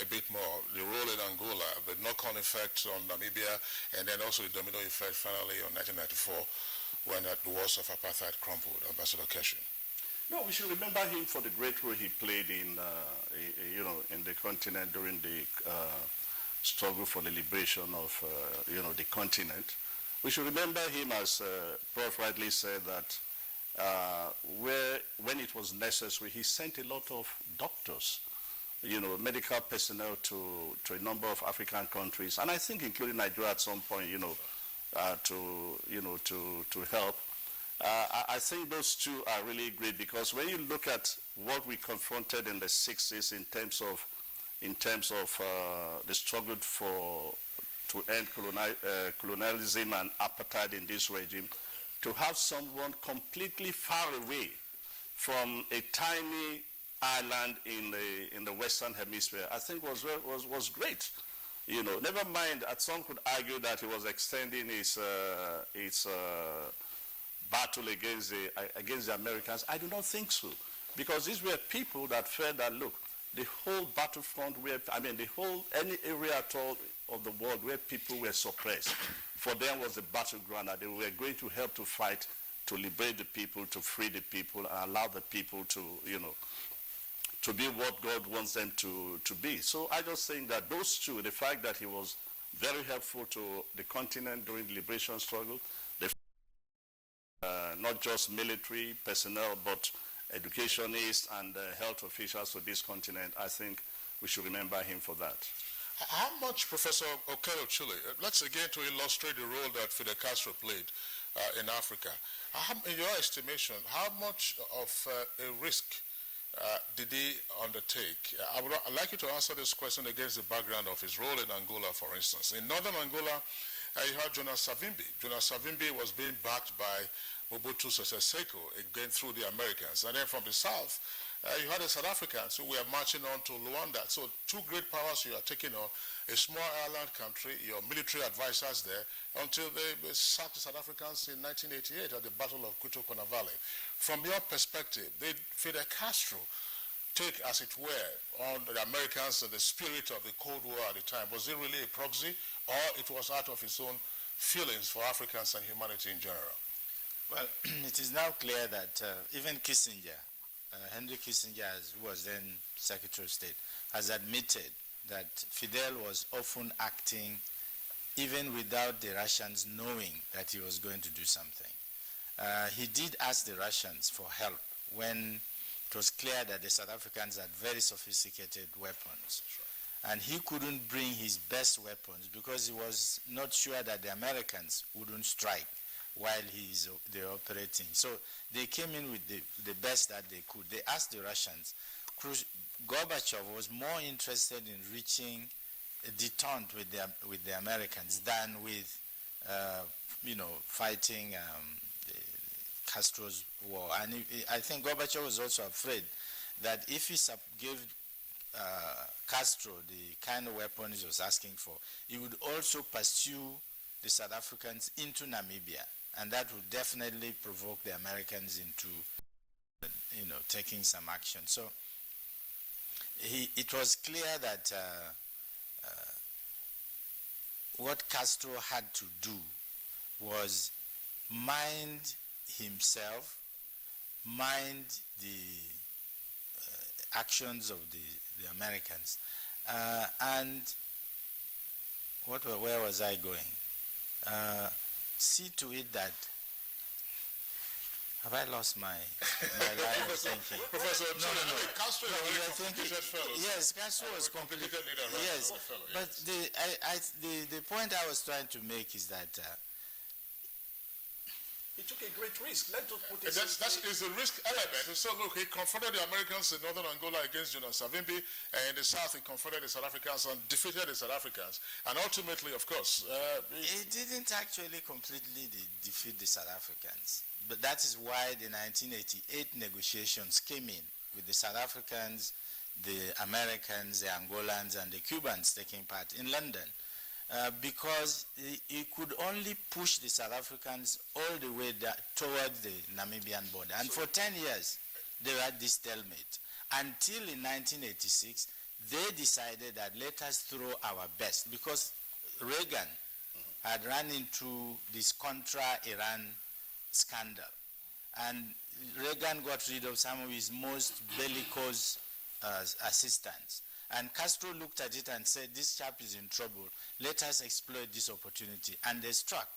a bit more. The role in Angola, the knock-on effect on Namibia, and then also the domino effect finally on 1994 when the walls of apartheid crumbled. Ambassador Keshi. No, we should remember him for the great role he played in, in the continent during the struggle for the liberation of, the continent. We should remember him, as Prof. rightly said, that when it was necessary, he sent a lot of doctors, medical personnel to a number of African countries, and I think including Nigeria at some point, to help. I think those two are really great, because when you look at what we confronted in the 60s in terms of the struggle to end colonialism and apartheid in this regime, to have someone completely far away from a tiny island in the Western Hemisphere, I think was great. Never mind, some could argue that he was extending his battle against the Americans. I do not think so, because these were people that felt that, look, the whole battlefront, any area at all of the world where people were suppressed, for them was a battleground, and they were going to help to fight to liberate the people, to free the people, and allow the people to, to be what God wants them to be. So I just think that those two, the fact that he was very helpful to the continent during the liberation struggle, not just military personnel, but educationists and health officials of this continent, I think we should remember him for that. How much, Professor Ochille, let's again to illustrate the role that Fidel Castro played in Africa. In your estimation, how much of a risk did he undertake? I'd like you to answer this question against the background of his role in Angola, for instance. In northern Angola, you had Jonas Savimbi. Jonas Savimbi was being backed by Mobutu Sese Seko, again through the Americans. And then from the south, you had the South Africans who were marching on to Luanda. So two great powers you are taking on, a small island country, your military advisors there, until they sacked the South Africans in 1988 at the Battle of Quito Valley. From your perspective, did Fidel Castro take, as it were, on the Americans the spirit of the Cold War at the time? Was it really a proxy, or it was out of his own feelings for Africans and humanity in general? Well, it is now clear that even Kissinger, Henry Kissinger, who was then Secretary of State, has admitted that Fidel was often acting even without the Russians knowing that he was going to do something. He did ask the Russians for help when it was clear that the South Africans had very sophisticated weapons. Sure. And he couldn't bring his best weapons because he was not sure that the Americans wouldn't strike while they're operating. So they came in with the best that they could. They asked the Russians. Gorbachev was more interested in reaching a detente with the Americans than with, fighting Castro's war. And I think Gorbachev was also afraid that if he gave Castro the kind of weapons he was asking for, he would also pursue the South Africans into Namibia. And that would definitely provoke the Americans into, taking some action. So it was clear that what Castro had to do was mind himself, mind the actions of the Americans, and where was I going? See to it that, have I lost my line of thinking? Professor, no. Castro yes, Castro was completely, yes, but the point I was trying to make is that He took a great risk. Let's just put it That is the risk element. So look, he confronted the Americans in northern Angola against Jonas Savimbi, and in the south he confronted the South Africans and defeated the South Africans. And ultimately, of course... he didn't actually completely defeat the South Africans. But that is why the 1988 negotiations came in, with the South Africans, the Americans, the Angolans, and the Cubans taking part in London. Because he could only push the South Africans all the way toward the Namibian border. And for 10 years, they had this stalemate. Until in 1986, they decided that let us throw our best, because Reagan had run into this Contra-Iran scandal. And Reagan got rid of some of his most bellicose assistants. And Castro looked at it and said, this chap is in trouble. Let us exploit this opportunity. And they struck.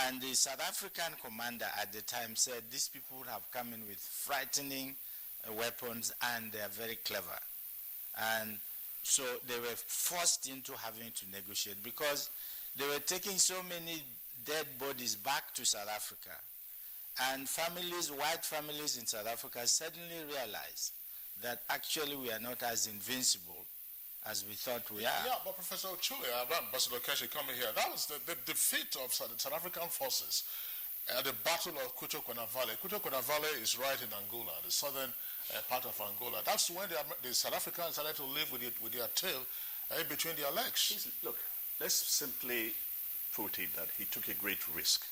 And the South African commander at the time said, these people have come in with frightening weapons and they are very clever. And so they were forced into having to negotiate because they were taking so many dead bodies back to South Africa. And families, white families in South Africa suddenly realized that actually we are not as invincible as we thought we are. Yeah, but Professor Chule, Ambassador Keshi coming here, that was the defeat of the South African forces at the Battle of Kutokona Valley. Kutokona Valley is right in Angola, the southern part of Angola. That's when the South Africans started to live with their tail in between their legs. Look, let's simply put it that he took a great risk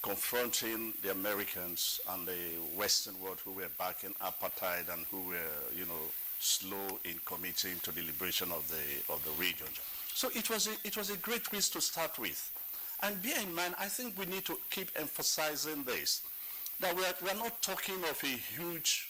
confronting the Americans and the Western world who were backing apartheid and who were, slow in committing to the liberation of the region. So it was a great risk to start with. And bear in mind, I think we need to keep emphasizing this, that we are not talking of a huge,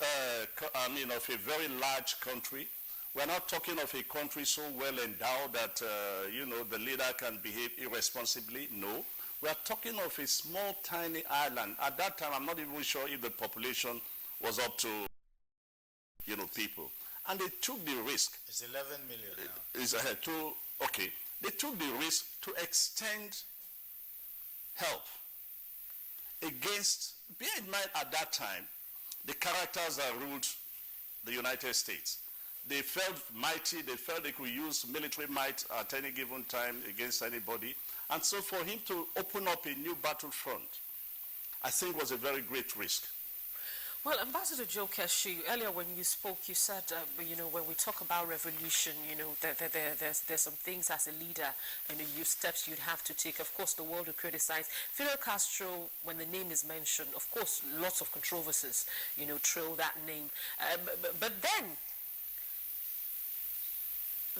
of a very large country. We're not talking of a country so well endowed that, the leader can behave irresponsibly. No. We are talking of a small, tiny island. At that time, I'm not even sure if the population was up to, people. And they took the risk. It's 11 million now. They took the risk to extend help against, bear in mind at that time, the characters that ruled the United States. They felt mighty. They felt they could use military might at any given time against anybody. And so for him to open up a new battlefront, I think was a very great risk. Well, Ambassador Joe Keshi, earlier when you spoke, you said, when we talk about revolution, there's some things as a leader, steps you'd have to take. Of course, the world will criticize. Fidel Castro, when the name is mentioned, of course, lots of controversies, trail that name. But then,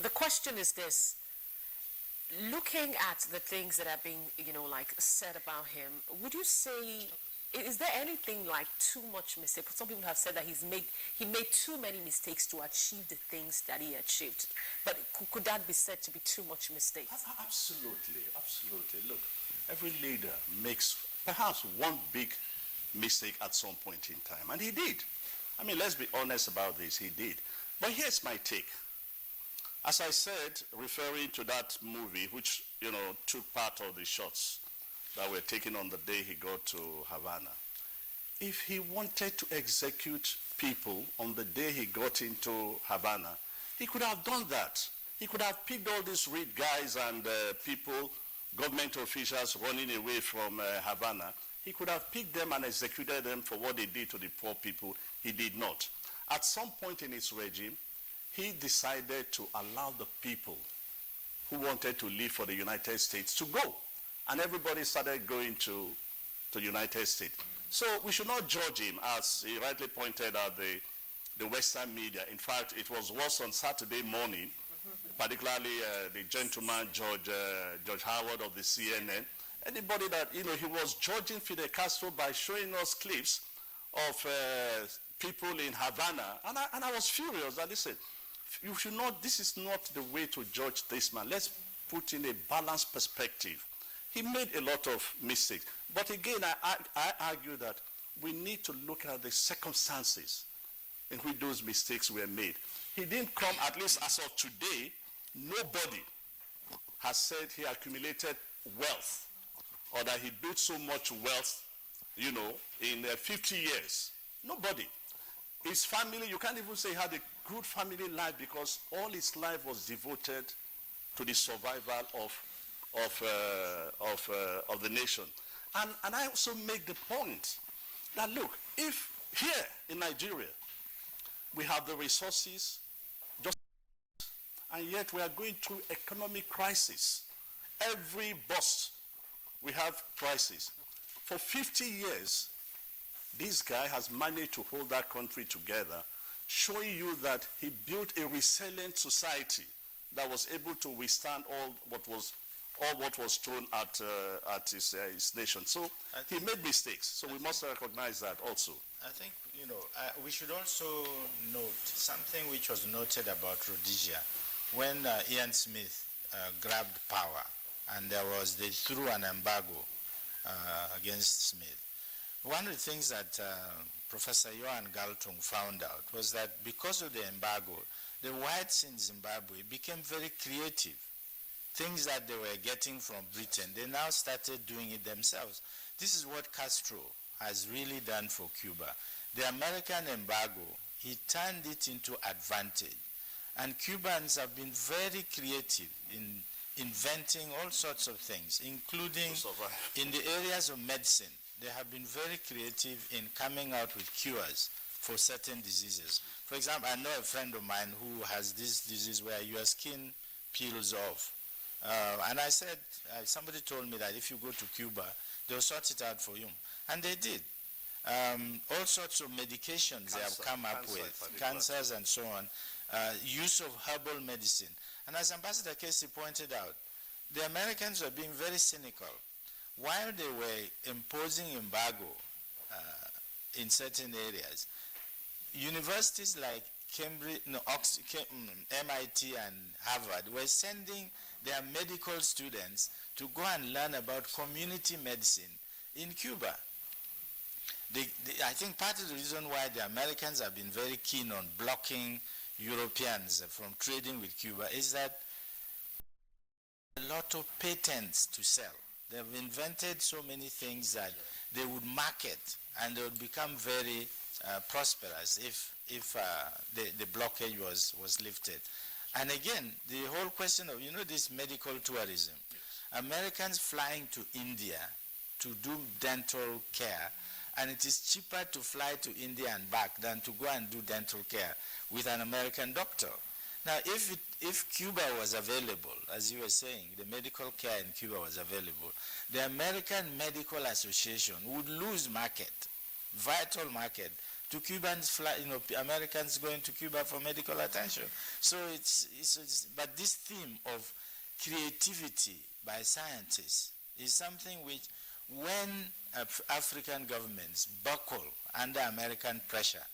the question is this. Looking at the things that are being, said about him, would you say, is there anything like too much mistake? Some people have said that he made too many mistakes to achieve the things that he achieved. But could that be said to be too much mistakes? Absolutely, absolutely. Look, every leader makes perhaps one big mistake at some point in time, and he did. I mean, let's be honest about this, he did. But here's my take. As I said, referring to that movie, which, took part of the shots that were taken on the day he got to Havana, if he wanted to execute people on the day he got into Havana, he could have done that. He could have picked all these rich guys and people, government officials running away from Havana. He could have picked them and executed them for what they did to the poor people. He did not. At some point in his regime, he decided to allow the people who wanted to leave for the United States to go. And everybody started going to the United States. So we should not judge him, as he rightly pointed out, the Western media. In fact, it was worse on Saturday morning, particularly the gentleman, George Howard of the CNN. Anybody that, he was judging Fidel Castro by showing us clips of people in Havana. And I was furious that, listen, you should not, this is not the way to judge this man. Let's put in a balanced perspective. He made a lot of mistakes. But again, I argue that we need to look at the circumstances in which those mistakes were made. He didn't come, at least as of today, nobody has said he accumulated wealth or that he built so much wealth, you know, in 50 years. Nobody. His family, you can't even say he had a good family life because all his life was devoted to the survival of the nation. And I also make the point that, look, if here in Nigeria we have the resources, and yet we are going through economic crisis. Every bust, we have crisis. For 50 years, this guy has managed to hold that country together, showing you that he built a resilient society that was able to withstand all what was thrown at his nation. So he made mistakes. So we must recognize that also. I think, you know, we should also note something which was noted about Rhodesia. When Ian Smith grabbed power and they threw an embargo against Smith, one of the things that Professor Johan Galtung found out was that because of the embargo, the whites in Zimbabwe became very creative. Things that they were getting from Britain, they now started doing it themselves. This is what Castro has really done for Cuba. The American embargo, he turned it into advantage. And Cubans have been very creative in inventing all sorts of things, including in the areas of medicine. They have been very creative in coming out with cures for certain diseases. For example, I know a friend of mine who has this disease where your skin peels off. And I said, somebody told me that if you go to Cuba, they'll sort it out for you. And they did. All sorts of medications they have come up with, cancers and so on, use of herbal medicine. And as Ambassador Casey pointed out, the Americans were being very cynical. While they were imposing embargo in certain areas, universities like Cambridge, MIT and Harvard were sending their medical students to go and learn about community medicine in Cuba. I think part of the reason why the Americans have been very keen on blocking Europeans from trading with Cuba is that a lot of patents to sell. They've invented so many things that they would market and they would become very prosperous if the blockade was lifted. And again, the whole question of, this medical tourism. Americans flying to India to do dental care, and it is cheaper to fly to India and back than to go and do dental care with an American doctor. Now, if Cuba was available, as you were saying, the medical care in Cuba was available, the American Medical Association would lose market, vital market, to Cubans, Americans going to Cuba for medical attention. So but this theme of creativity by scientists is something which, when African governments buckle under American pressure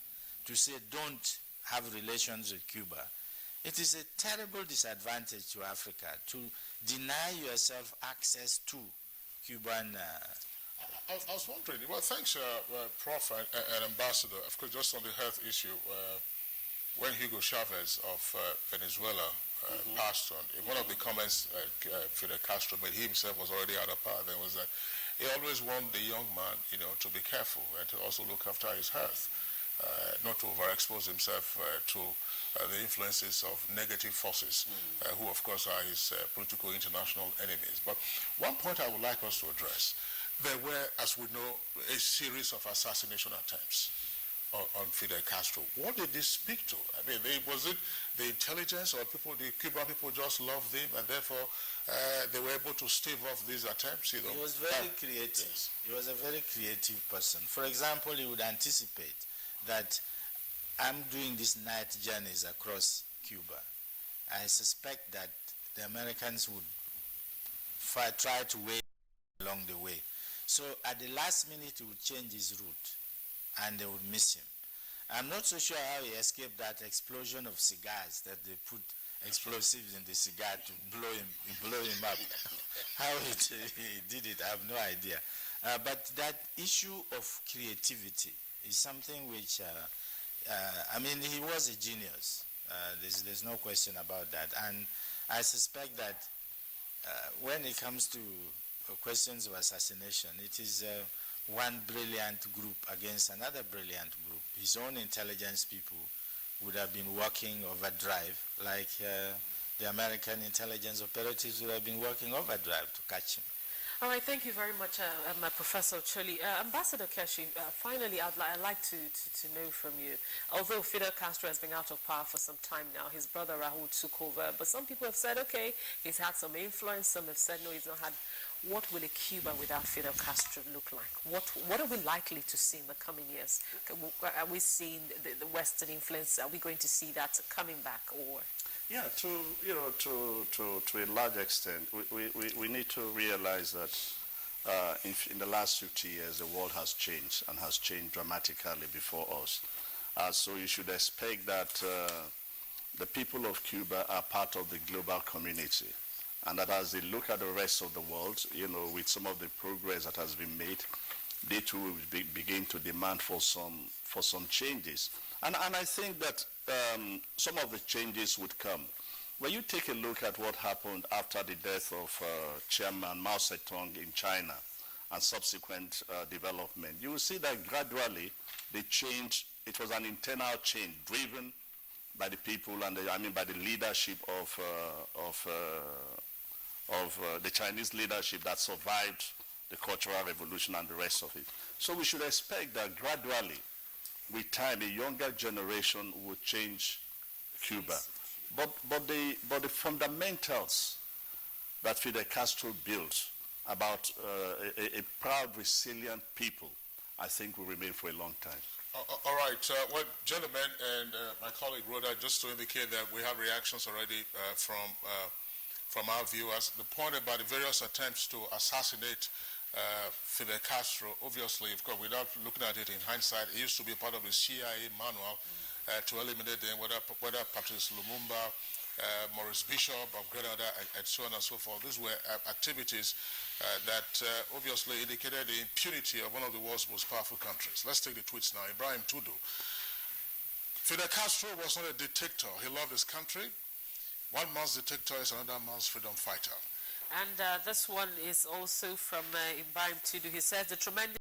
to say don't have relations with Cuba, it is a terrible disadvantage to Africa to deny yourself access to Cuban. I was wondering, well, thanks, Prof. and Ambassador. Of course, just on the health issue, when Hugo Chavez of Venezuela passed on, one of the comments Fidel Castro made, he himself was already out of power then, was that he always warned the young man, to be careful and to also look after his health, not to overexpose himself to the influences of negative forces, who, of course, are his political international enemies. But one point I would like us to address, there were, as we know, a series of assassination attempts on Fidel Castro. What did this speak to? I mean, was it the intelligence, or the Cuban people just loved him and therefore they were able to stave off these attempts? He was very creative. Yes. He was a very creative person. For example, he would anticipate that I'm doing these night journeys across Cuba. I suspect that the Americans would try to wait along the way. So at the last minute, he would change his route and they would miss him. I'm not so sure how he escaped that explosion of cigars that they put explosives in the cigar to blow him up. How he did it, I have no idea. But that issue of creativity is something which, he was a genius. There's no question about that. And I suspect that when it comes to questions of assassination. It is one brilliant group against another brilliant group. His own intelligence people would have been working overdrive, like the American intelligence operatives would have been working overdrive to catch him. All right, thank you very much, Professor Choli. Ambassador Keshi, finally, I'd like to know from you. Although Fidel Castro has been out of power for some time now, his brother Raul took over, but some people have said, okay, he's had some influence. Some have said, no, he's not had. What will a Cuba without Fidel Castro look like? What are we likely to see in the coming years? Are we seeing the Western influence? Are we going to see that coming back, or? Yeah, to a large extent, we need to realize that in the last 50 years, the world has changed and has changed dramatically before us. So you should expect that the people of Cuba are part of the global community, and that as they look at the rest of the world, with some of the progress that has been made, they too will begin to demand for some changes. And I think that some of the changes would come. When you take a look at what happened after the death of Chairman Mao Zedong in China and subsequent development, you will see that gradually the change, it was an internal change driven by the people and by the leadership of the Chinese leadership that survived the Cultural Revolution and the rest of it. So we should expect that gradually, with time, a younger generation will change Cuba. But the fundamentals that Fidel Castro built about a proud, resilient people, I think will remain for a long time. All right, well, gentlemen, and my colleague Rhoda, just to indicate that we have reactions already from our viewers. The point about the various attempts to assassinate Fidel Castro, obviously, of course, without looking at it in hindsight, it used to be part of the CIA manual to eliminate them, whether Patrice Lumumba, Maurice Bishop of Grenada, and so on and so forth. These were activities that obviously indicated the impunity of one of the world's most powerful countries. Let's take the tweets now. Ibrahim Tudu. Fidel Castro was not a dictator. He loved his country. One man's dictator is another man's freedom fighter. And this one is also from Ibrahim Tudu. He says the tremendous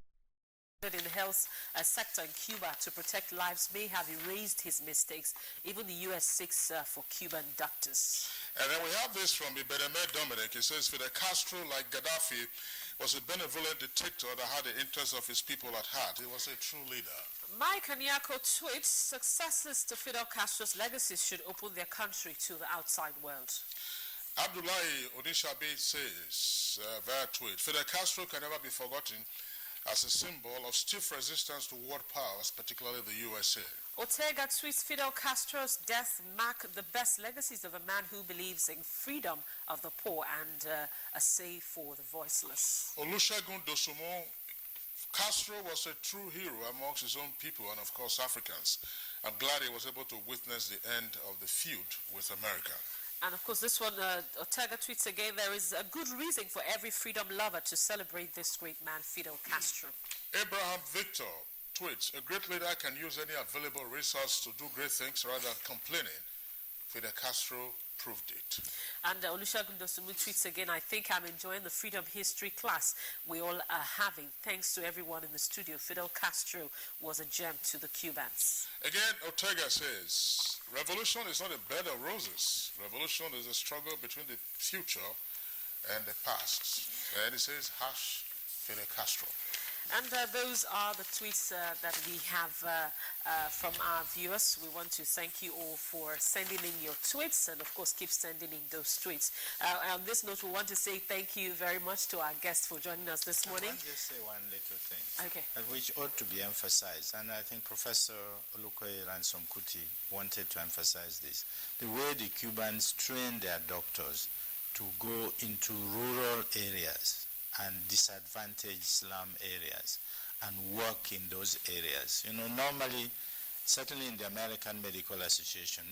in the health sector in Cuba to protect lives may have erased his mistakes. Even the U.S. seeks for Cuban doctors. And then we have this from Ibeneme Dominic. He says Fidel Castro, like Gaddafi, was a benevolent dictator that had the interests of his people at heart. He was a true leader. Mike Anyako tweets, successors to Fidel Castro's legacies should open their country to the outside world. Abdullahi Onishabi says via tweet, Fidel Castro can never be forgotten as a symbol of stiff resistance to world powers, particularly the USA. Ortega tweets, Fidel Castro's death marked the best legacies of a man who believes in freedom of the poor and a say for the voiceless. Olusegun Dosunmu, Castro was a true hero amongst his own people and, of course, Africans. I'm glad he was able to witness the end of the feud with America. And of course, this one, Ortega tweets again, there is a good reason for every freedom lover to celebrate this great man, Fidel Castro. Abraham Victor tweets, a great leader can use any available resource to do great things rather than complaining. Fidel Castro proved it. And Olusegun Dosunmu tweets again, I think I'm enjoying the freedom history class we all are having. Thanks to everyone in the studio. Fidel Castro was a gem to the Cubans. Again, Ortega says, revolution is not a bed of roses. Revolution is a struggle between the future and the past. And he says, hash Fidel Castro. And those are the tweets that we have from our viewers. We want to thank you all for sending in your tweets, and of course keep sending in those tweets. On this note, we want to say thank you very much to our guests for joining us this morning. I want to just say one little thing, okay, which ought to be emphasized, and I think Professor Olukoye Ransom Kuti wanted to emphasize this. The way the Cubans train their doctors to go into rural areas and disadvantaged slum areas and work in those areas. You know, normally, certainly in the American Medical Association,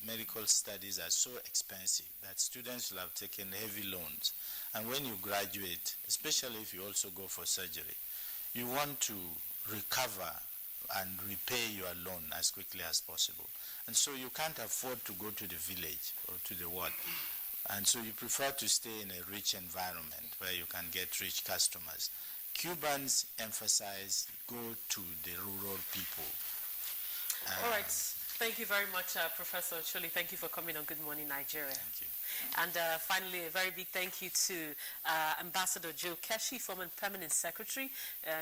medical studies are so expensive that students will have taken heavy loans. And when you graduate, especially if you also go for surgery, you want to recover and repay your loan as quickly as possible. And so you can't afford to go to the village or to the ward. And so you prefer to stay in a rich environment where you can get rich customers. Cubans emphasize go to the rural people. All right. Thank you very much, Professor Chuli. Thank you for coming on Good Morning Nigeria. Thank you. And finally, a very big thank you to Ambassador Joe Keshi, former Permanent Secretary,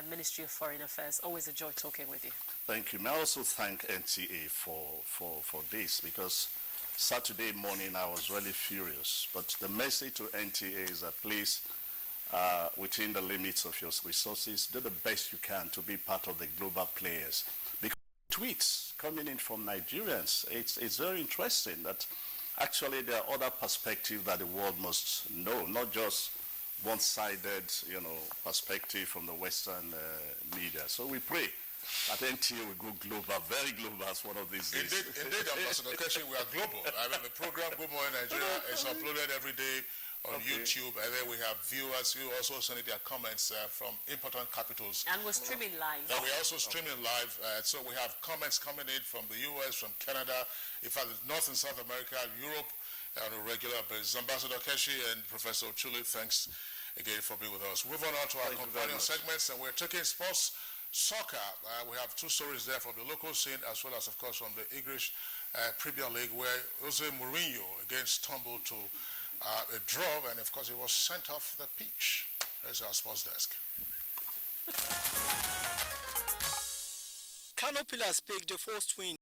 Ministry of Foreign Affairs. Always a joy talking with you. Thank you. May I also thank NTA for this, because Saturday morning I was really furious. But the message to NTA is that please, within the limits of your resources, do the best you can to be part of the global players. Because tweets coming in from Nigerians, it's very interesting that actually there are other perspectives that the world must know, not just one-sided, perspective from the Western media. So we pray that NTA will go global, very global as one of these days. Indeed, Ambassador Keshi, we are global. I mean, the program Good Morning Nigeria is uploaded every day on YouTube, and then we have viewers who also sending their comments from important capitals. And we're streaming live. And we're also streaming live, so we have comments coming in from the US, from Canada, in fact, North and South America, Europe, on a regular basis. Ambassador Keshi and Professor Chuli, thanks again for being with us. Moving on to our companion segments, and we're taking sports. Soccer, we have two stories there from the local scene as well as, of course, from the English Premier League, where Jose Mourinho again stumbled to a draw, and of course he was sent off the pitch. There's our sports desk. Kano Pillars picked the first win